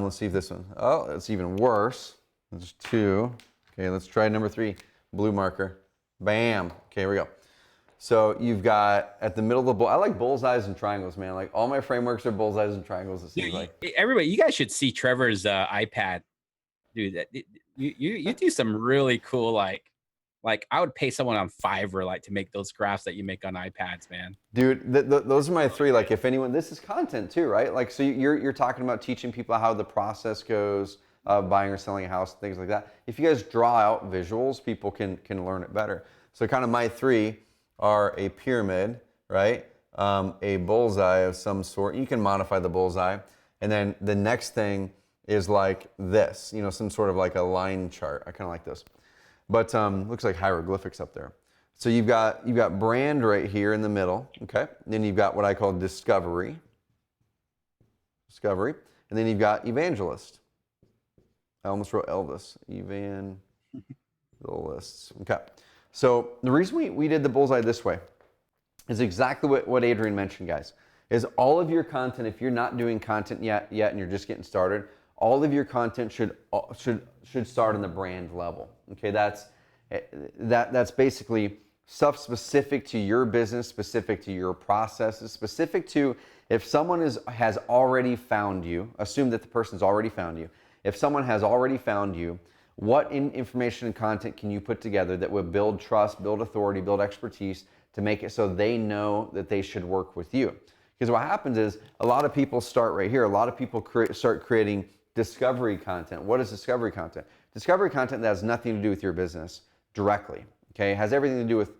Let's see if this one. Oh, it's even worse. There's 2. Okay, let's try number 3. Blue marker. Bam. Okay, here we go. So you've got at the middle of the I like bullseyes and triangles, man. Like, all my frameworks are bullseyes and triangles. It seems like. Everybody, you guys should see Trevor's iPad, dude. You do some really cool like I would pay someone on Fiverr to make those graphs that you make on iPads, man. Dude, those are my 3. Like, if anyone, this is content too, right? Like, so you're talking about teaching people how the process goes of buying or selling a house, things like that. If you guys draw out visuals, people can learn it better. So kind of my 3 are a pyramid, right? A bullseye of some sort. You can modify the bullseye. And then the next thing is like this, some sort of like a line chart. I kind of like this. But looks like hieroglyphics up there. So you've got brand right here in the middle, okay? And then you've got what I call discovery. And then you've got evangelist. I almost wrote Elvis. Evangelists. Okay. So the reason we did the bullseye this way is exactly what Adrian mentioned, guys, is all of your content, if you're not doing content yet and you're just getting started, all of your content should start on the brand level. Okay, that's basically stuff specific to your business, specific to your processes, specific to if someone has already found you, assume that the person's already found you. If someone has already found you, what information and content can you put together that will build trust, build authority, build expertise to make it so they know that they should work with you? Because what happens is a lot of people start right here. A lot of people start creating discovery content. What is discovery content? Discovery content that has nothing to do with your business directly. Okay, it has everything to do with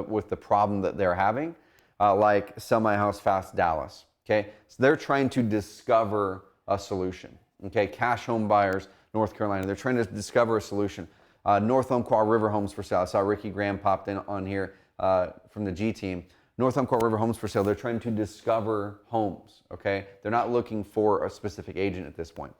with the problem that they're having, like Sell My House Fast Dallas. Okay, so they're trying to discover a solution. Okay, cash home buyers, North Carolina, they're trying to discover a solution. North Umpqua River Homes for Sale. I saw Ricky Graham popped in on here from the G team. North Umpqua River Homes for Sale, they're trying to discover homes, okay? They're not looking for a specific agent at this point.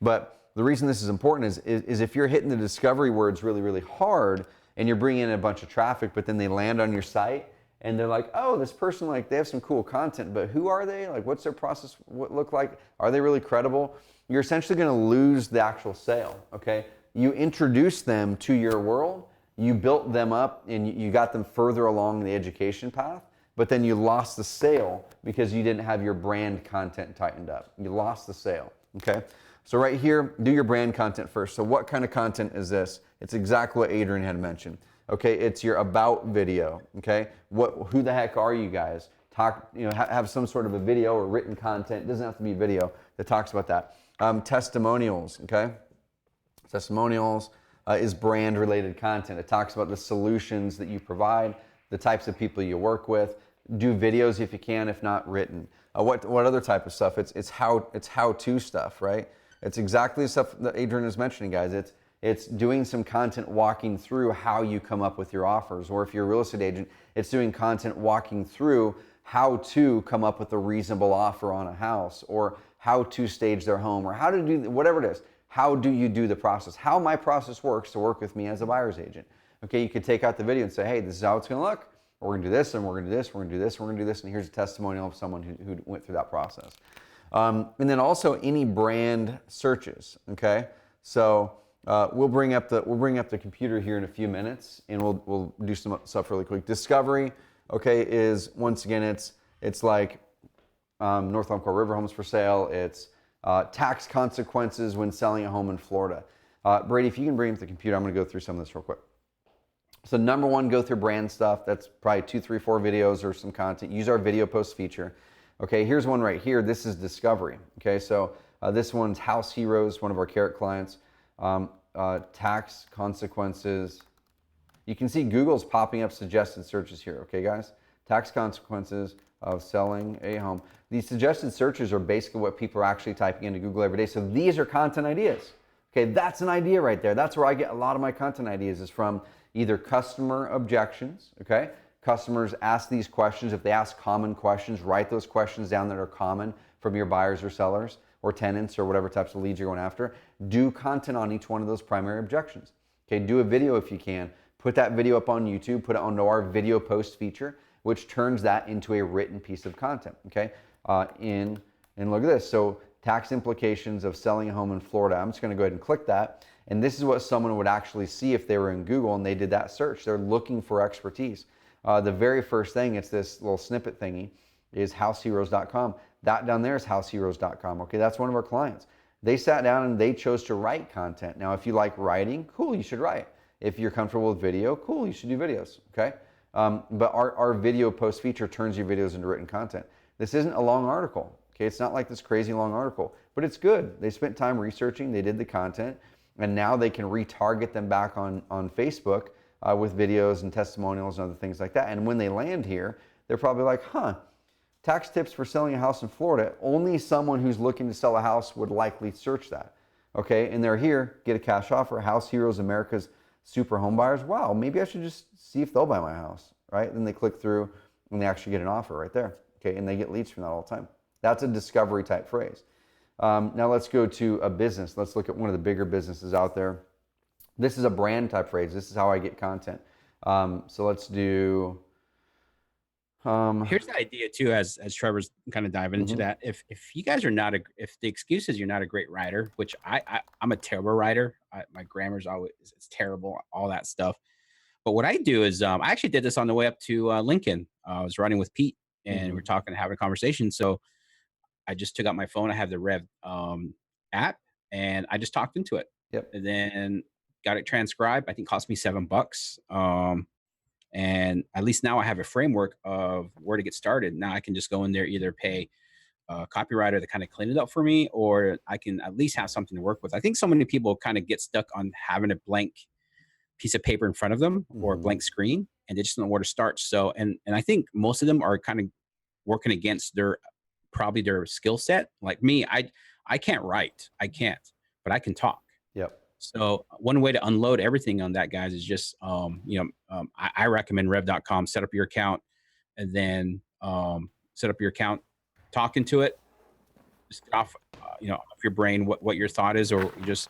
But the reason this is important is if you're hitting the discovery words really, really hard and you're bringing in a bunch of traffic, but then they land on your site and they're like, oh, this person, like, they have some cool content, but who are they? Like, what's their process look like? Are they really credible? You're essentially gonna lose the actual sale, okay? You introduced them to your world, you built them up, and you got them further along the education path, but then you lost the sale because you didn't have your brand content tightened up. You lost the sale, okay? So right here, do your brand content first. So what kind of content is this? It's exactly what Adrian had mentioned. Okay, it's your about video, okay? Who the heck are you guys? Talk, have some sort of a video or written content. It doesn't have to be video that talks about that. Testimonials, okay? Testimonials is brand related content. It talks about the solutions that you provide, the types of people you work with. Do videos if you can, if not written. What other type of stuff? It's how-to stuff, right? It's exactly the stuff that Adrian is mentioning, guys. It's doing some content walking through how you come up with your offers. Or if you're a real estate agent, it's doing content walking through how to come up with a reasonable offer on a house, or how to stage their home, or how to do whatever it is. How do you do the process? How my process works to work with me as a buyer's agent. Okay, you could take out the video and say, hey, this is how it's gonna look. We're gonna do this, and we're gonna do this, we're gonna do this, we're gonna do this, and here's a testimonial of someone who went through that process. And then also any brand searches, okay? So we'll bring up the computer here in a few minutes, and we'll do some stuff really quick. Discovery, okay, is once again it's like North Umpqua River Homes for Sale. It's tax consequences when selling a home in Florida. Brady, if you can bring up the computer, I'm going to go through some of this real quick. So number one, go through brand stuff. That's probably 2, 3, 4 videos or some content. Use our video post feature. Okay, here's one right here. This is discovery. Okay, so this one's House Heroes, one of our Carrot clients. Tax consequences. You can see Google's popping up suggested searches here. Okay, guys? Tax consequences of selling a home. These suggested searches are basically what people are actually typing into Google every day. So these are content ideas. Okay, that's an idea right there. That's where I get a lot of my content ideas, is from either customer objections, okay? Customers ask these questions. If they ask common questions, write those questions down that are common from your buyers or sellers or tenants or whatever types of leads you're going after. Do content on each one of those primary objections. Okay, do a video if you can. Put that video up on YouTube, put it onto our video post feature, which turns that into a written piece of content, okay? And look at this. So tax implications of selling a home in Florida. I'm just gonna go ahead and click that. And this is what someone would actually see if they were in Google and they did that search. They're looking for expertise. The very first thing, it's this little snippet thingy, is househeroes.com. That down there is househeroes.com. Okay, that's one of our clients. They sat down and they chose to write content. Now, if you like writing, cool, you should write. If you're comfortable with video, cool, you should do videos, okay? But our video post feature turns your videos into written content. This isn't a long article, okay? It's not like this crazy long article, but it's good. They spent time researching, they did the content, and now they can retarget them back on Facebook with videos and testimonials and other things like that. And when they land here, they're probably like, huh, tax tips for selling a house in Florida. Only someone who's looking to sell a house would likely search that. Okay, and they're here, get a cash offer, House Heroes, America's super home buyers. Wow, maybe I should just see if they'll buy my house, right? Then they click through and they actually get an offer right there. Okay, and they get leads from that all the time. That's a discovery type phrase. Now let's go to a business. Let's look at one of the bigger businesses out there. This is a brand type phrase. This is how I get content. So let's do. Here's the idea too, as Trevor's kind of diving into that. If you guys are not if the excuse is you're not a great writer, which I'm a terrible writer. My grammar's always it's terrible, all that stuff. But what I do is I actually did this on the way up to Lincoln. I was running with Pete and we're talking, having a conversation. So I just took out my phone. I have the Rev app and I just talked into it. Yep. And then got it transcribed. I think it cost me $7. And at least now I have a framework of where to get started. Now I can just go in there, either pay a copywriter to kind of clean it up for me, or I can at least have something to work with. I think so many people kind of get stuck on having a blank piece of paper in front of them or a blank screen, and they just don't know where to start. So, and I think most of them are kind of working against probably their skill set. Like me, I can't write, but I can talk. Yep. So one way to unload everything on that, guys, is just, I recommend rev.com, set up your account. and then set up your account, talk into it, just get off, off your brain what your thought is, or just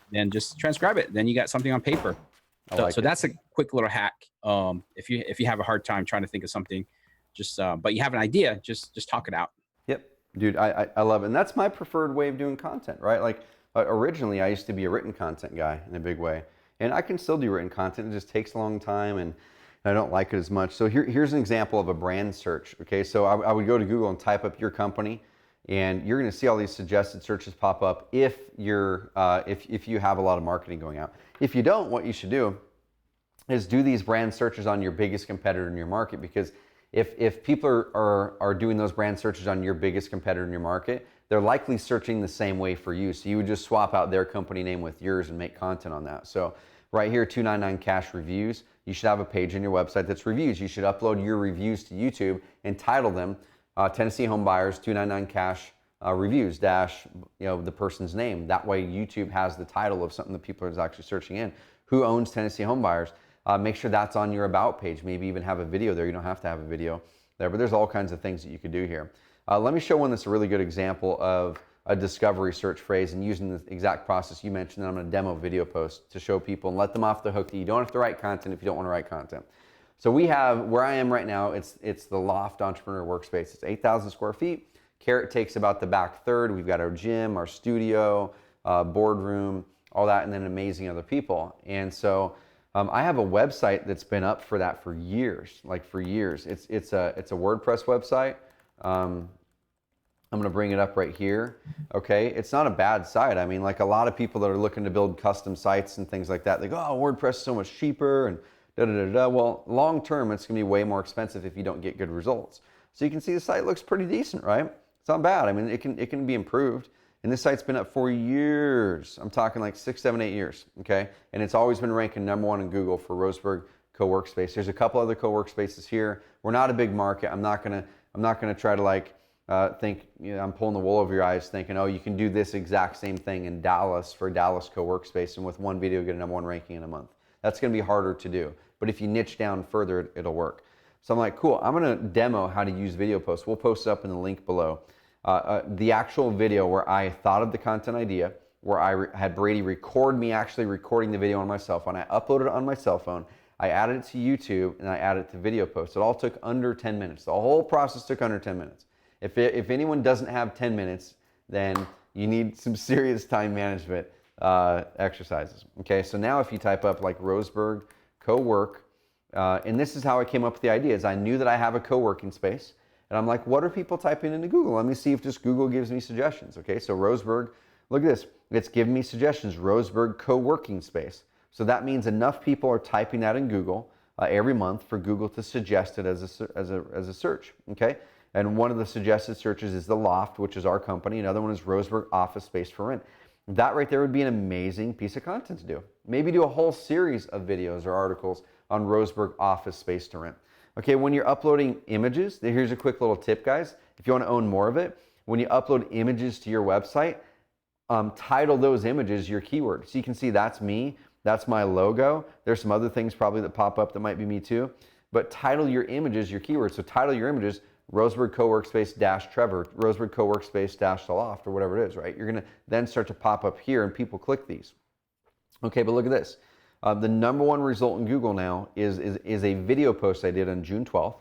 transcribe it. Then you got something on paper. I So, like so it. that's a quick little hack. If you have a hard time trying to think of something, but you have an idea, just talk it out. Yep, dude, I love it. And that's my preferred way of doing content, right? Like originally I used to be a written content guy in a big way. And I can still do written content. It just takes a long time and I don't like it as much. So here's an example of a brand search. Okay, so I would go to Google and type up your company, and you're going to see all these suggested searches pop up if if you have a lot of marketing going out. If you don't, what you should do is do these brand searches on your biggest competitor in your market, because if people are doing those brand searches on your biggest competitor in your market, they're likely searching the same way for you. So you would just swap out their company name with yours and make content on that. So right here, 299 Cash Reviews, you should have a page on your website that's reviews. You should upload your reviews to YouTube and title them Tennessee Home Buyers 299 Cash Reviews dash the person's name. That way YouTube has the title of something that people are actually searching in. Who owns Tennessee Home Buyers? Make sure that's on your about page. Maybe even have a video there. You don't have to have a video there, but there's all kinds of things that you could do here. Let me show one that's a really good example of a discovery search phrase and using the exact process you mentioned. I'm going to demo video post to show people and let them off the hook that you don't have to write content if you don't want to write content. So we have, where I am right now, it's the Loft Entrepreneur Workspace. It's 8,000 square feet. Carrot takes about the back third. We've got our gym, our studio, boardroom, all that, and then amazing other people. And so I have a website that's been up for that for years, like for years. It's a WordPress website. I'm going to bring it up right here. Okay, it's not a bad site. I mean, like a lot of people that are looking to build custom sites and things like that, they go, oh, WordPress is so much cheaper and da da da da. Well, long term, it's going to be way more expensive if you don't get good results. So you can see the site looks pretty decent, right? It's not bad. I mean, it can be improved. And this site's been up for years. I'm talking like 6, 7, 8 years, okay? And it's always been ranking #1 in Google for Roseburg co-workspace. There's a couple other co-workspaces here. We're not a big market. I'm not gonna try to like think I'm pulling the wool over your eyes thinking, oh, you can do this exact same thing in Dallas for Dallas co-workspace and with one video get a #1 ranking in a month. That's gonna be harder to do. But if you niche down further, it'll work. So I'm like, cool, I'm gonna demo how to use video posts. We'll post it up in the link below. The actual video where I thought of the content idea, where I had Brady record me actually recording the video on my cell phone. I uploaded it on my cell phone. I added it to YouTube and I added it to video posts. It all took under 10 minutes. The whole process took under 10 minutes. If anyone doesn't have 10 minutes, then you need some serious time management exercises. Okay, so now if you type up like Roseburg co-work, and this is how I came up with the idea, is I knew that I have a co-working space. And I'm like, what are people typing into Google? Let me see if just Google gives me suggestions. Okay, so Roseburg, look at this. It's giving me suggestions, Roseburg co-working space. So that means enough people are typing that in Google every month for Google to suggest it as a search, okay? And one of the suggested searches is the Loft, which is our company. Another one is Roseburg office space for rent. That right there would be an amazing piece of content to do. Maybe do a whole series of videos or articles on Roseburg office space to rent. Okay, when you're uploading images, here's a quick little tip, guys. If you want to own more of it, when you upload images to your website, title those images your keyword. So you can see that's me, that's my logo. There's some other things probably that pop up that might be me too. But title your images your keyword. So title your images Roseburg co-workspace dash Trevor, Roseburg co-workspace dash the Loft, or whatever it is, right? You're gonna then start to pop up here and people click these. Okay, but look at this. The #1 result in Google now is a video post I did on June 12th.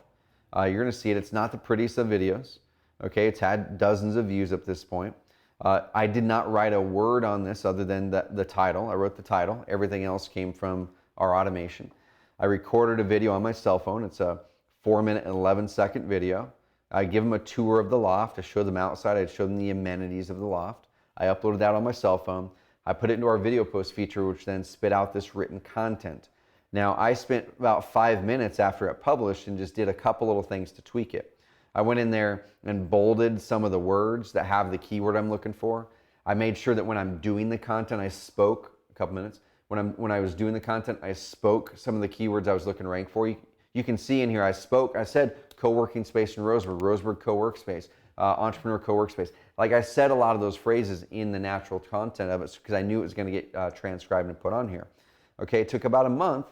You're gonna see it. It's not the prettiest of videos. Okay, it's had dozens of views up this point. I did not write a word on this other than the title. I wrote the title. Everything else came from our automation. I recorded a video on my cell phone. It's a 4-minute and 11-second video. I give them a tour of the loft. I show them outside. I show them the amenities of the loft. I uploaded that on my cell phone. I put it into our video post feature, which then spit out this written content. Now, I spent about 5 minutes after it published and just did a couple little things to tweak it. I went in there and bolded some of the words that have the keyword I'm looking for. I made sure that when I'm doing the content, I spoke a couple minutes. When I was doing the content, I spoke some of the keywords I was looking to rank for. You can see in here, I said co-working space in Roseburg co-workspace, entrepreneur co-workspace. Like I said a lot of those phrases in the natural content of it because I knew it was going to get transcribed and put on here. Okay, it took about a month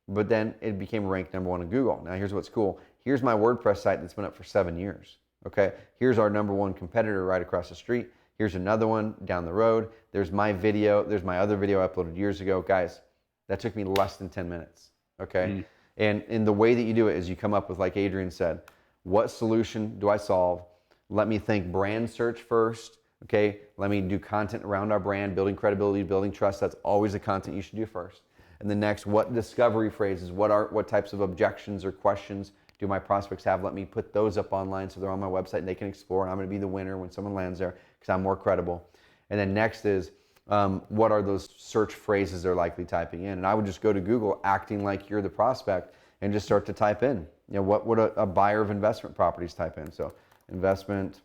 but then it became ranked number one in Google. Now here's what's cool. Here's my WordPress site that's been up for 7 years. Okay, here's our number one competitor right across the street. Here's another one down the road. There's my video. There's my other video I uploaded years ago. Guys, that took me less than 10 minutes. Okay, and in the way that you do it is you come up with, like Adrian said, what solution do I solve? Let me think brand search first. Okay, let me do content around our brand, building credibility, building trust. That's always the content you should do first. And the next, what discovery phrases, what types of objections or questions do my prospects have? Let me put those up online so they're on my website and they can explore, and I'm going to be the winner when someone lands there because I'm more credible. And then next is, what are those search phrases they're likely typing in? And I would just go to Google acting like you're the prospect and just start to type in, what would a buyer of investment properties type in? So investment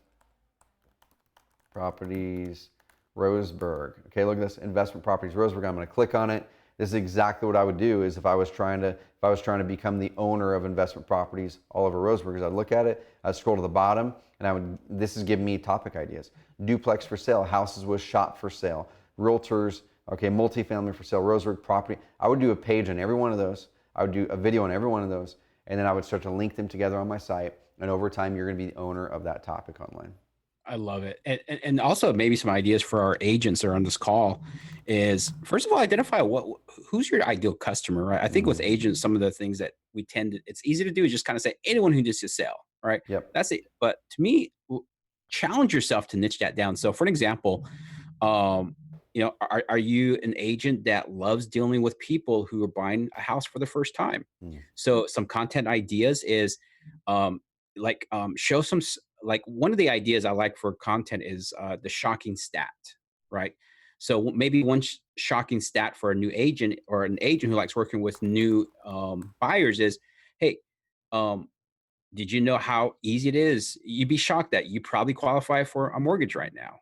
properties, Roseburg. Okay, look at this, investment properties, Roseburg. I'm going to click on it. This is exactly what I would do is if I was trying to become the owner of investment properties all over Roseburg, I'd look at it, I'd scroll to the bottom, and this is giving me topic ideas. Duplex for sale, houses with shop for sale, realtors, okay, multifamily for sale, Roseburg property. I would do a page on every one of those. I would do a video on every one of those, and then I would start to link them together on my site. And over time, you're going to be the owner of that topic online. I love it. And also maybe some ideas for our agents that are on this call is, first of all, identify who's your ideal customer, right? I think with agents, some of the things that we tend to, it's easy to do is just kind of say anyone who needs to sell, right? Yep. That's it. But to me, challenge yourself to niche that down. So for an example, are you an agent that loves dealing with people who are buying a house for the first time? So some content ideas is, show some, like one of the ideas I like for content is the shocking stat, right? So maybe one shocking stat for a new agent or an agent who likes working with new buyers is, hey, did you know how easy it is? You'd be shocked that you probably qualify for a mortgage right now.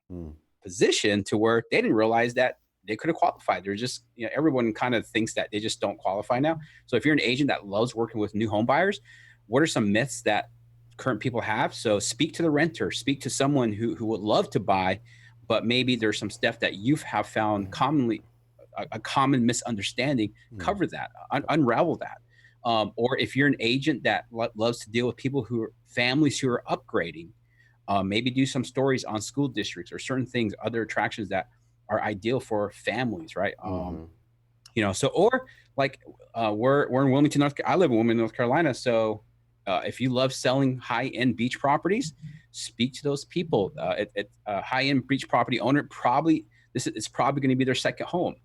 Position to where they didn't realize that they could have qualified. They're just, everyone kind of thinks that they just don't qualify now. So if you're an agent that loves working with new home buyers, what are some myths that current people have? So speak to the renter, speak to someone who would love to buy, but maybe there's some stuff that you have found commonly a common misunderstanding. Cover that, unravel that. Or if you're an agent that loves to deal with people who are families who are upgrading, maybe do some stories on school districts or certain things, other attractions that are ideal for families, right? So, or like we're in Wilmington, I live in Wilmington, North Carolina. So if you love selling high-end beach properties, speak to those people. High-end beach property owner, it's probably going to be their second home,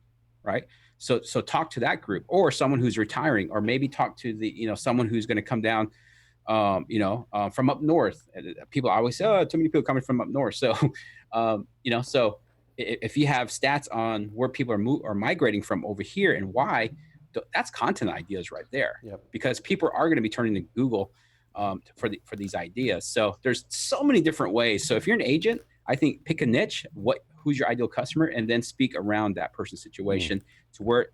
right? So talk to that group, or someone who's retiring, or maybe talk to someone who's going to come down, from up north. People always say, "Oh, too many people coming from up north." So, so if you have stats on where people are migrating from over here and why, that's content ideas right there. Yep. Because people are going to be turning to Google for these ideas. So there's so many different ways. So if you're an agent, I think pick a niche, who's your ideal customer, and then speak around that person's situation to where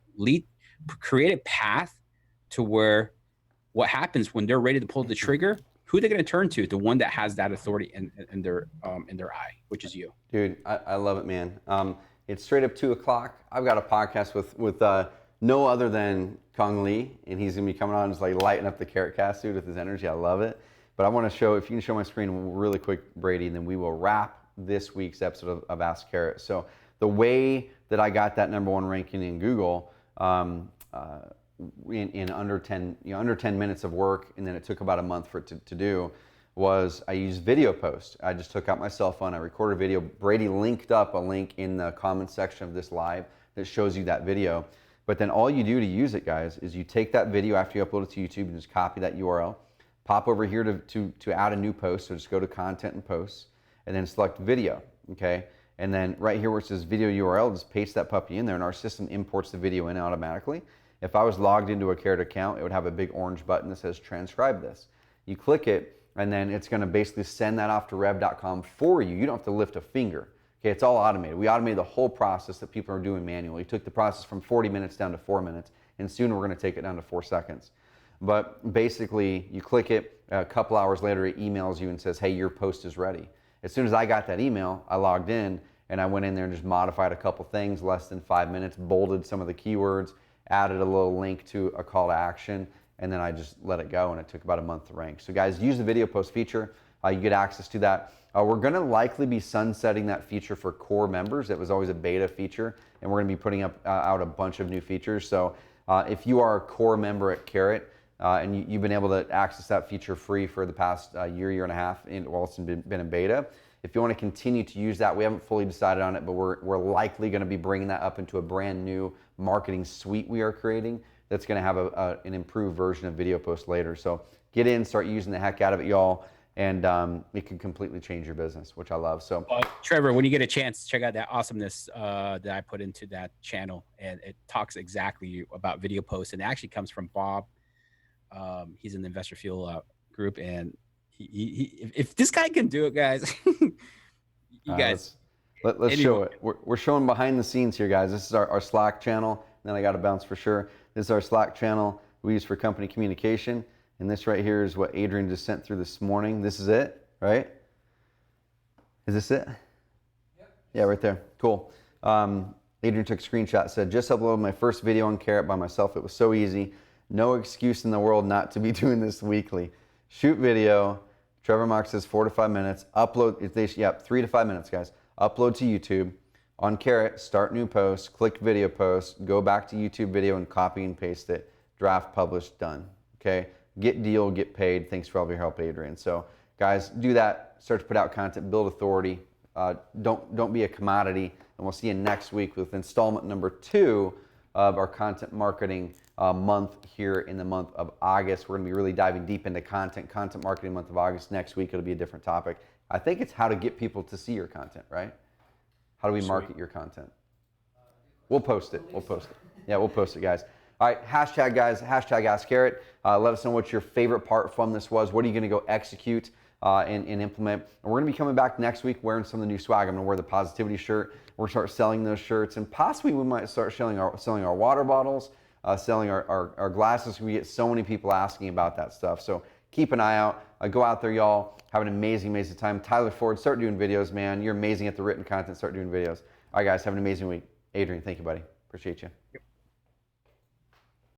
create a path to where what happens when they're ready to pull the trigger, who they're going to turn to, the one that has that authority in their eye, which is you. Dude, I love it, man. It's straight up 2:00. I've got a podcast with no other than Kong Lee, and he's gonna be coming on and just like lighting up the Carrot Cast, dude, with his energy. I love it. But I want to show, if you can show my screen really quick, Brady, and then we will wrap this week's episode of Ask Carrot. So the way that I got that number one ranking in Google, in under 10 minutes of work, and then it took about a month for it to do, was I used video post. I just took out my cell phone, I recorded a video. Brady linked up a link in the comments section of this live that shows you that video. But then all you do to use it, guys, is you take that video after you upload it to YouTube and just copy that URL, pop over here to add a new post. So just go to content and posts, and then select video, okay? And then right here where it says video URL, just paste that puppy in there, and our system imports the video in automatically. If I was logged into a Carrot account, it would have a big orange button that says transcribe this. You click it, and then it's gonna basically send that off to rev.com for you. You don't have to lift a finger. Okay, it's all automated. We automated the whole process that people are doing manually. We took the process from 40 minutes down to 4 minutes, and soon we're gonna take it down to 4 seconds. But basically, you click it, a couple hours later, it emails you and says, hey, your post is ready. As soon as I got that email, I logged in, and I went in there and just modified a couple things, less than 5 minutes, bolded some of the keywords, added a little link to a call to action, and then I just let it go, and it took about a month to rank. So guys, use the video post feature. You get access to that. We're gonna likely be sunsetting that feature for core members. It was always a beta feature, and we're gonna be putting out a bunch of new features. So if you are a core member at Carrot, and you've been able to access that feature free for the past year and a half, while it's been in beta, if you want to continue to use that, we haven't fully decided on it, but we're likely going to be bringing that up into a brand new marketing suite we are creating that's going to have an improved version of video post later. So get in, start using the heck out of it, y'all, and it can completely change your business, which I love. So Trevor, when you get a chance, check out that awesomeness that I put into that channel, and it talks exactly about video posts, and it actually comes from Bob. He's in the Investor Fuel group, and if this guy can do it, guys, you guys. Let's show it. We're showing behind the scenes here, guys. This is our Slack channel. And then I got to bounce for sure. This is our Slack channel we use for company communication. And this right here is what Adrian just sent through this morning. This is it, right? Is this it? Yep. Yeah, right there. Cool. Adrian took a screenshot, said, just uploaded my first video on Carrot by myself. It was so easy. No excuse in the world not to be doing this weekly. Shoot video. Trevor Mark says 4 to 5 minutes. Upload, 3 to 5 minutes, guys. Upload to YouTube. On Carrot, start new post, click video post, go back to YouTube video and copy and paste it. Draft, publish, done. Okay? Get deal, get paid. Thanks for all of your help, Adrian. So, guys, do that. Start to put out content, build authority. Don't be a commodity. And we'll see you next week with installment number 2 of our content marketing month here in the month of August. We're going to be really diving deep into content marketing month of August. Next week, it'll be a different topic. I think it's how to get people to see your content, right? How do we market your content? We'll post it. Yeah, we'll post it, guys. All right, hashtag, guys, hashtag AskCarrot. Let us know what your favorite part from this was. What are you going to go execute and implement? And we're going to be coming back next week wearing some of the new swag. I'm going to wear the positivity shirt. We're going to start selling those shirts, and possibly we might start selling our water bottles, selling our glasses. We get so many people asking about that stuff. So keep an eye out. Go out there, y'all. Have an amazing, amazing time. Tyler Ford, start doing videos, man. You're amazing at the written content. Start doing videos. All right, guys, have an amazing week. Adrian, thank you, buddy. Appreciate you. Yep.